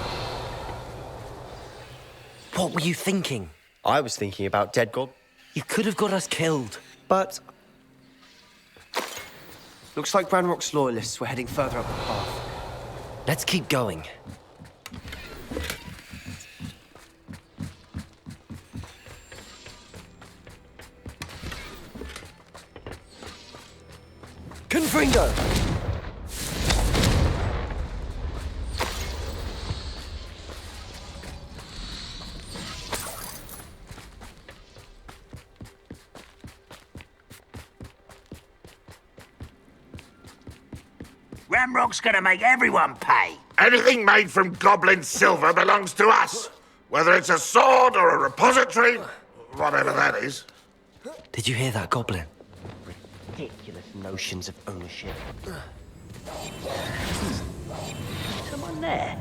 What were you thinking? I was thinking about dead gob. You could have got us killed. But looks like Ranrock's loyalists were heading further up the path. Let's keep going. Confringo! Ranrock's gonna make everyone pay. Anything made from goblin silver belongs to us. Whether it's a sword or a repository, whatever that is. Did you hear that, Goblin? Ridiculous notions of ownership. Someone there.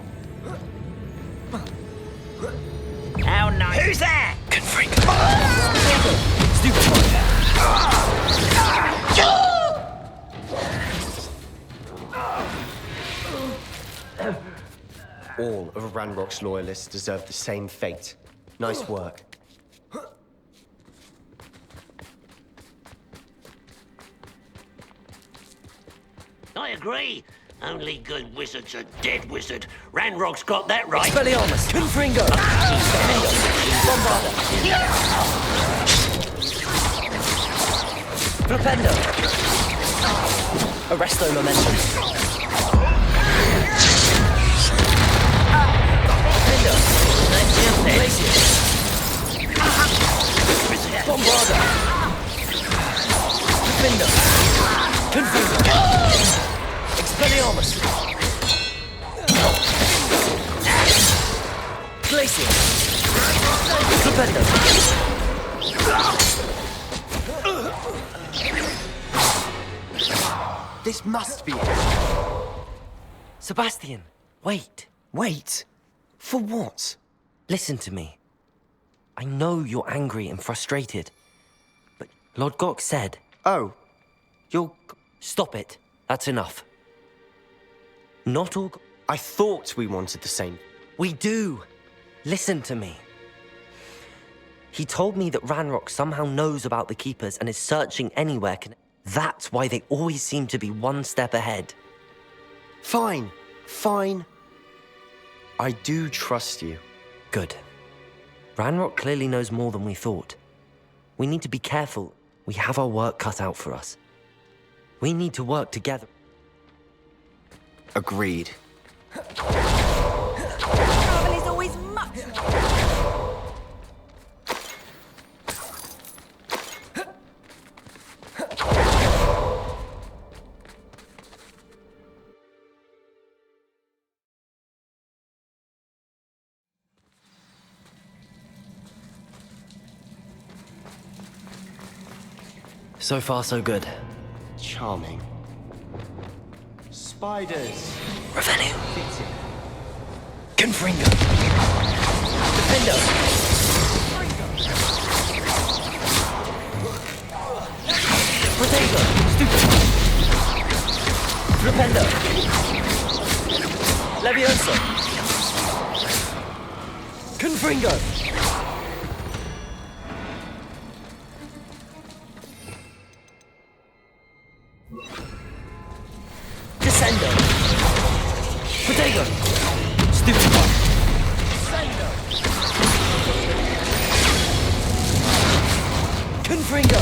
How nice. Who's there? Confringo! Stupid All of Ranrock's loyalists deserve the same fate. Nice work. I agree. Only good wizard's a dead wizard. Ranrock's got that right. Expelliarmus! Confringo! Bombarda! Flipendo! Arresto Momentum! Flipendo! Glacius! Bombarda! Flipendo! Confringo! Expelliarmus! Glacius! Flipendo! This must be it. Sebastian, wait. Wait? For what? Listen to me. I know you're angry and frustrated, but Lord Gok said... Oh, you're... Stop it. That's enough. Not all... I thought we wanted the same. We do. Listen to me. He told me that Ranrock somehow knows about the Keepers and is searching anywhere. That's why they always seem to be one step ahead. Fine. Fine. I do trust you. Good. Ranrock clearly knows more than we thought. We need to be careful. We have our work cut out for us. We need to work together. Agreed. Travel is always much more... So far, so good. Charming. Spiders. Revenue. Confringo. Defendo. Protego. Stupid. Rependo. Levioso. Confringo. Descendo. Protego. Stupid one. Descendo. Confringo.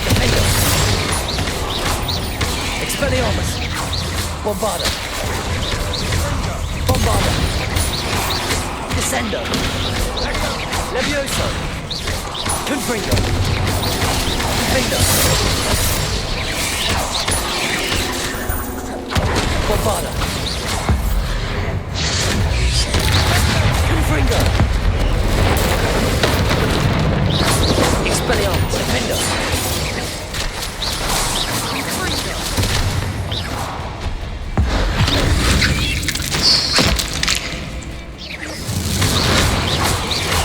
Defendo. Expelliarmus. Bombarda. Bombarda. Descendo. Levioso. Confringo. Defendo. Bombarda. Confringo. Expelliarmus. Defendo.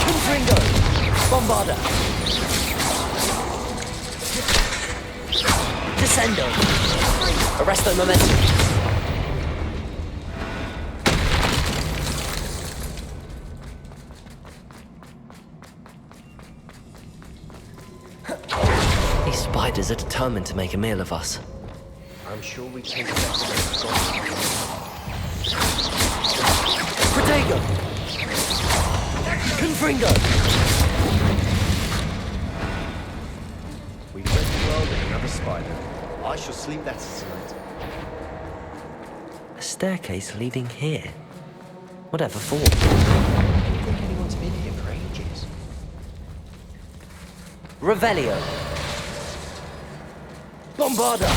Confringo. Bombarda. Descendo. Arresto Momentum. spiders are determined to make a meal of us. I'm sure we take it better. Protego! Confringo! We've read the world of another spider. I shall sleep better tonight. A staircase leading here. Whatever for? I don't think anyone's been here for ages. Revelio. Bombarda.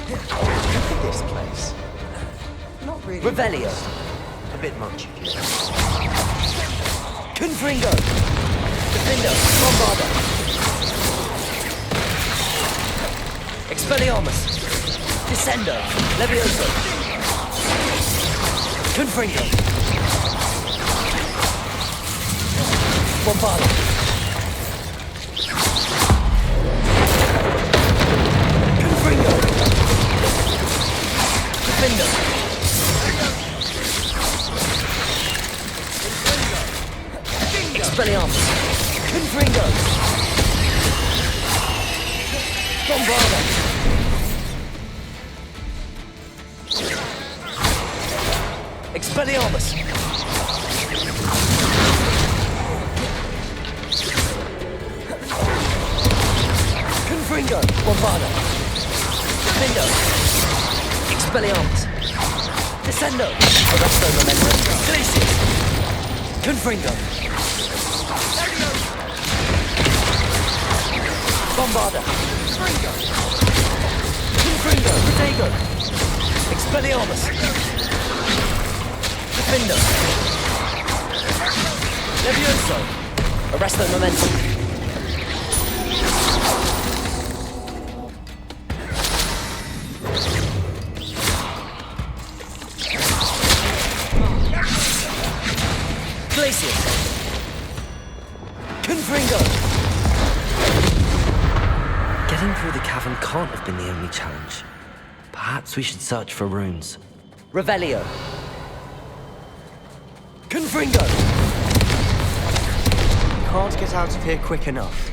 Look at this place. Not really. Revelio. A bit much, if you know. Confringo. Defendo. Bombarda. Expelliarmus. Descendo. Levioso. Confringo. Bombarda. Confringo. Defendo. Expelliarmus. Confringo. Bombarda. Expelliarmus! Confringo! Bombarda! Defendo! Expelliarmus! Descendo! Arresto Momentum! Glacius! Confringo! Bombarda! Confringo! Protego! Expelliarmus! Defendo! Levioso! Arresto Momentum! Glacius! Confringo! Getting through the cavern can't have been the only challenge. Perhaps we should search for runes. Revelio! Confringo! Can't get out of here quick enough.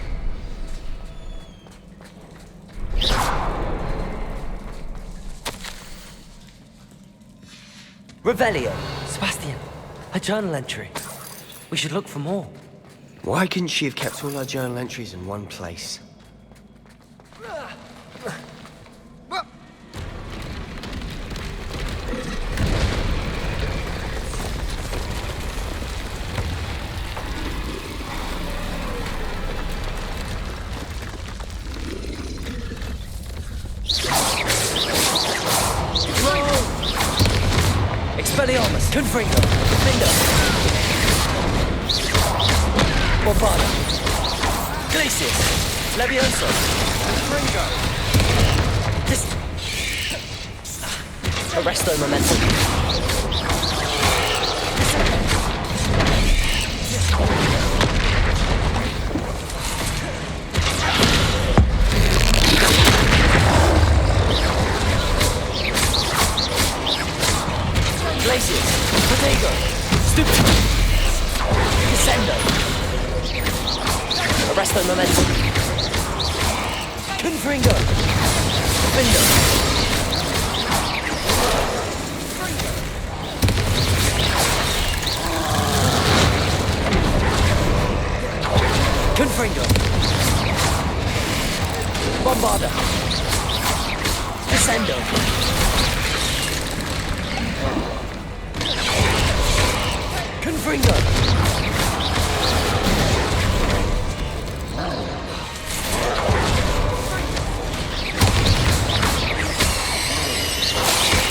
Revelio! Sebastian, a journal entry. We should look for more. Why couldn't she have kept all her journal entries in one place? Expelliarmus! Confringo! Defendo! Bombarda! Glacius! Levioso! Confringo! Arresto Momentum! Glacius! Protego! Stupid! Descendo! Arresto Momentum! Confringo! Defendo! Confringo! Bombarda! Descendo! Confringo!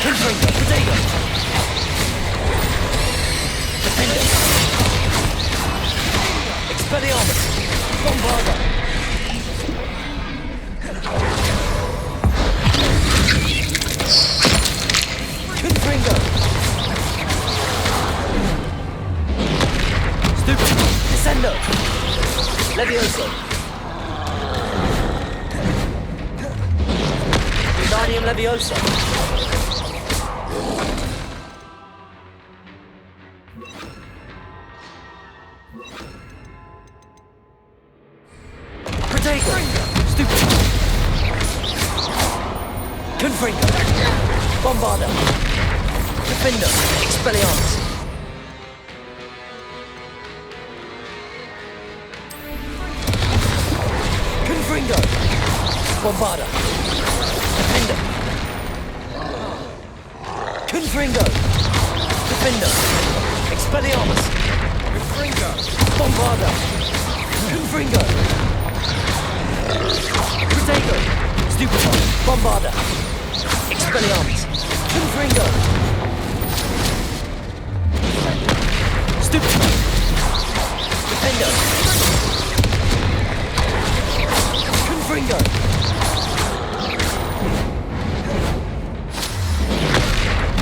Confringo! Protego! Defendo! Expelliarmus! Bombarda! Confringo! Stupid! Descendo! Levioso! Wingardium Levioso! Protego! Stupid! Confringo! Bombardo! Defender! Expelliarmus! Confringo! Bombarda! Defender! Confringo! Defender! Expelliarmus! Confringo! Bombarda! Confringo! Protego! Stupefy! Bombarda! Expelliarmus! Confringo! Stupefy! Defender! Confringo!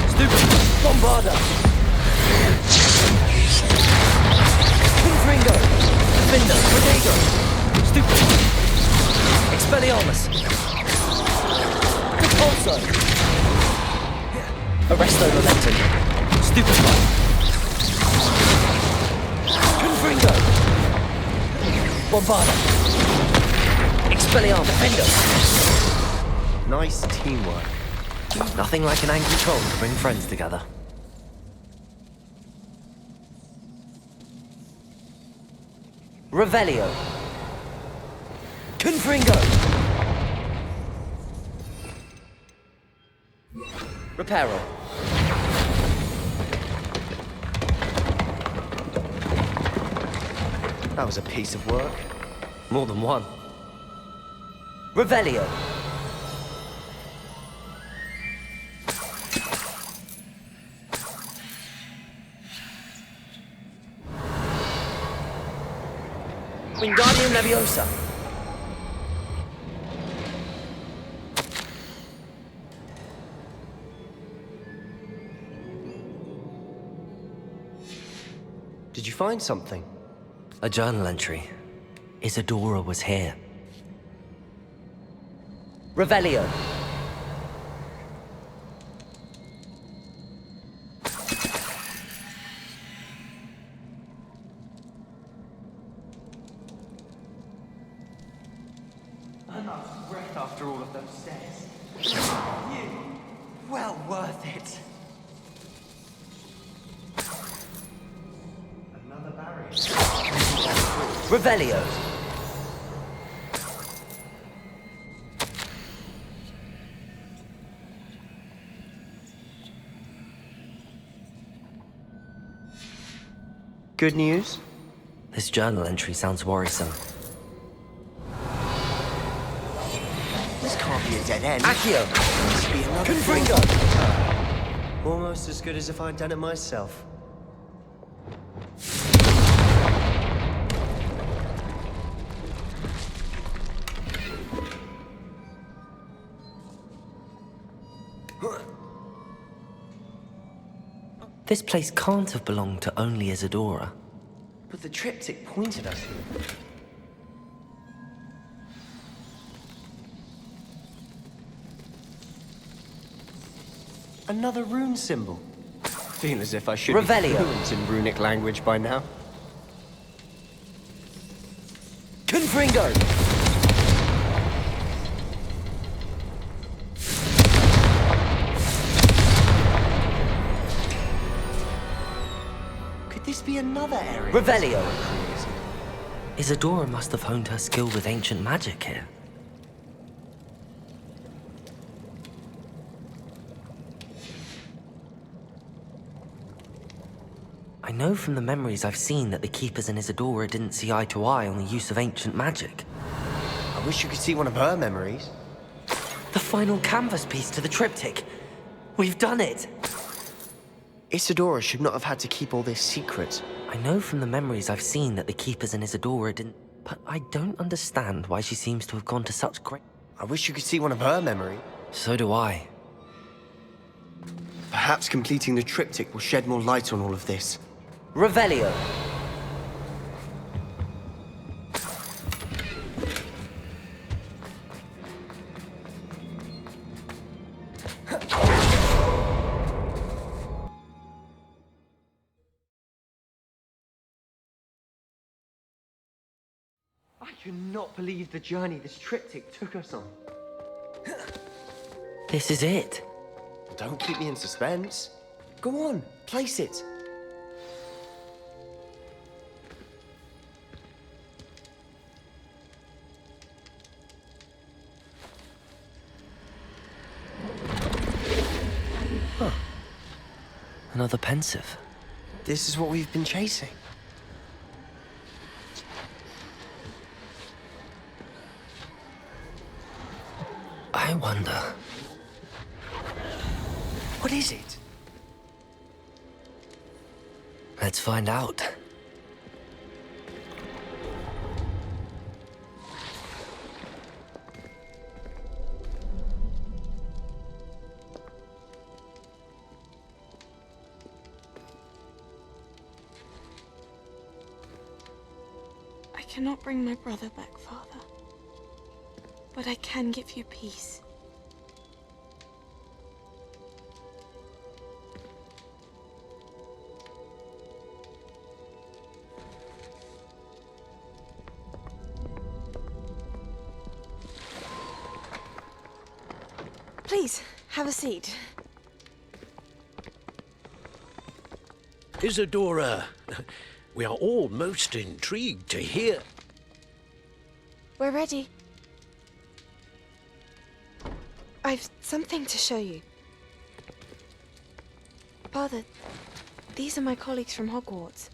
Stupefy! Bombarda! Confringo! Defender! Protego! Stupefy! Expelliarmus! Repulso! Arresto Momentum! Stupefy! Confringo! Bombarda! Expelliarmus! Defender! Nice teamwork. Nothing like an angry troll to bring friends together. Revelio! Confringo! Reparo! That was a piece of work. More than one. Revelio! Wingardium Leviosa! Did you find something? A journal entry. Isadora was here. Revelio! Enough breath after all of those stairs. You, well worth it. Another barrier. Revelio! Good news? This journal entry sounds worrisome. This can't be a dead end. Accio! Must be another Confringo! Almost as good as if I'd done it myself. This place can't have belonged to only Isadora. But the triptych pointed us here. Another rune symbol. Feel as if I should Revelio. be fluent in runic language by now. Confringo! Could this be another area? Revelio! Isadora must have honed her skill with ancient magic here. I know from the memories I've seen that the Keepers and Isadora didn't see eye to eye on the use of ancient magic. I wish you could see one of her memories. The final canvas piece to the triptych. We've done it! Isadora should not have had to keep all this secret. I know from the memories I've seen that the Keepers and Isadora didn't... But I don't understand why she seems to have gone to such great... I wish you could see one of her memories. So do I. Perhaps completing the triptych will shed more light on all of this. Revelio! cannot believe the journey this triptych took us on. This is it. Don't keep me in suspense. Go on, place it. Huh. Another pensive. This is what we've been chasing. I wonder. What is it? Let's find out. I cannot bring my brother back, Father. But I can give you peace. Please, have a seat. Isadora, we are all most intrigued to hear. We're ready. I've something to show you. Father, these are my colleagues from Hogwarts.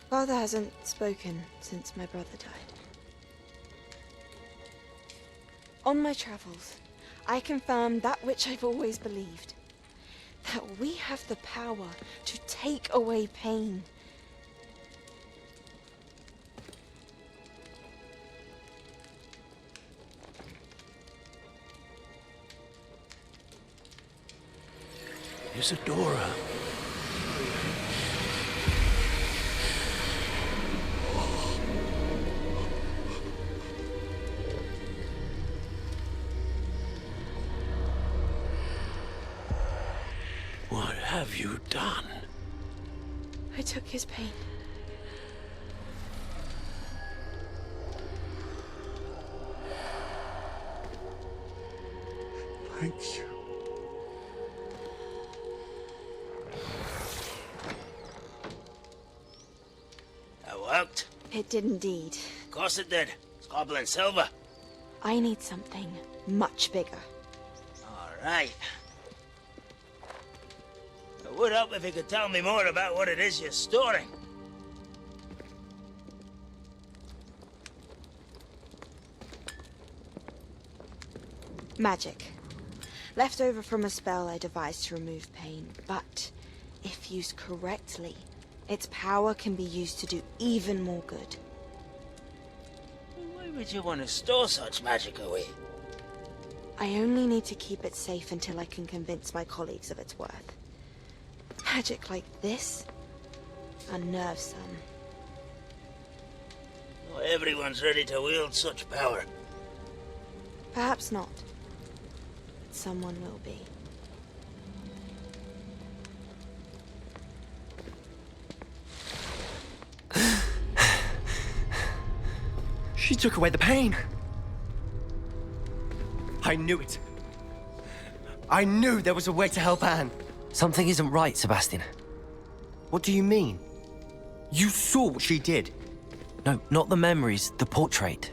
Father hasn't spoken since my brother died. On my travels, I confirmed that which I've always believed. That we have the power to take away pain. Isadora. What have you done? I took his pain. Thank you. That worked? It did indeed. Of course it did. It's goblin silver. I need something much bigger. All right. It would help if you could tell me more about what it is you're storing. Magic. Left over from a spell I devised to remove pain, but if used correctly, its power can be used to do even more good. Why would you want to store such magic away? I only need to keep it safe until I can convince my colleagues of its worth. Magic like this unnerves some. Not everyone's ready to wield such power. Perhaps not. But someone will be. She took away the pain. I knew it. I knew there was a way to help Anne. Something isn't right, Sebastian. What do you mean? You saw what she did. No, not the memories, the portrait.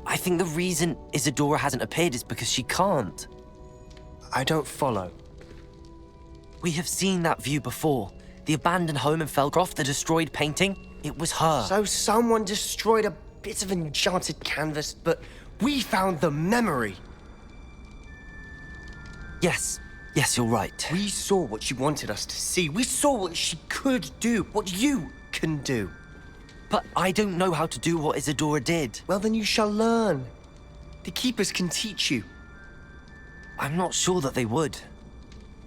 I think the reason Isadora hasn't appeared is because she can't. I don't follow. We have seen that view before. The abandoned home in Felcroft, the destroyed painting. It was her. So someone destroyed a bit of enchanted canvas, but we found the memory. Yes, you're right. We saw what she wanted us to see. We saw what she could do, what you can do. But I don't know how to do what Isadora did. Well, then you shall learn. The Keepers can teach you. I'm not sure that they would.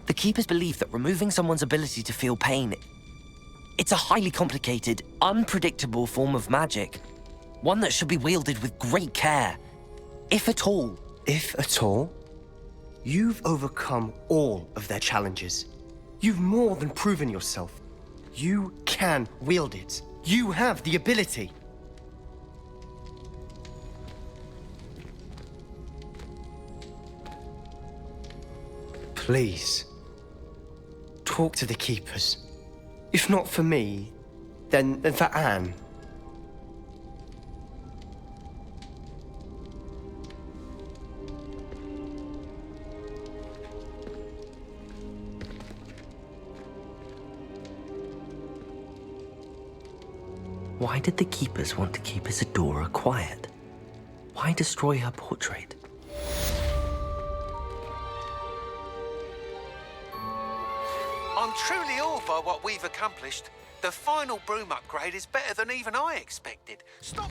The Keepers believe that removing someone's ability to feel pain, it's a highly complicated, unpredictable form of magic. One that should be wielded with great care. If at all. If at all? You've overcome all of their challenges. You've more than proven yourself. You can wield it. You have the ability. Please, talk to the keepers. If not for me, then for Anne. Why did the keepers want to keep Isadora quiet? Why destroy her portrait? I'm truly awed by what we've accomplished. The final broom upgrade is better than even I expected. Stop.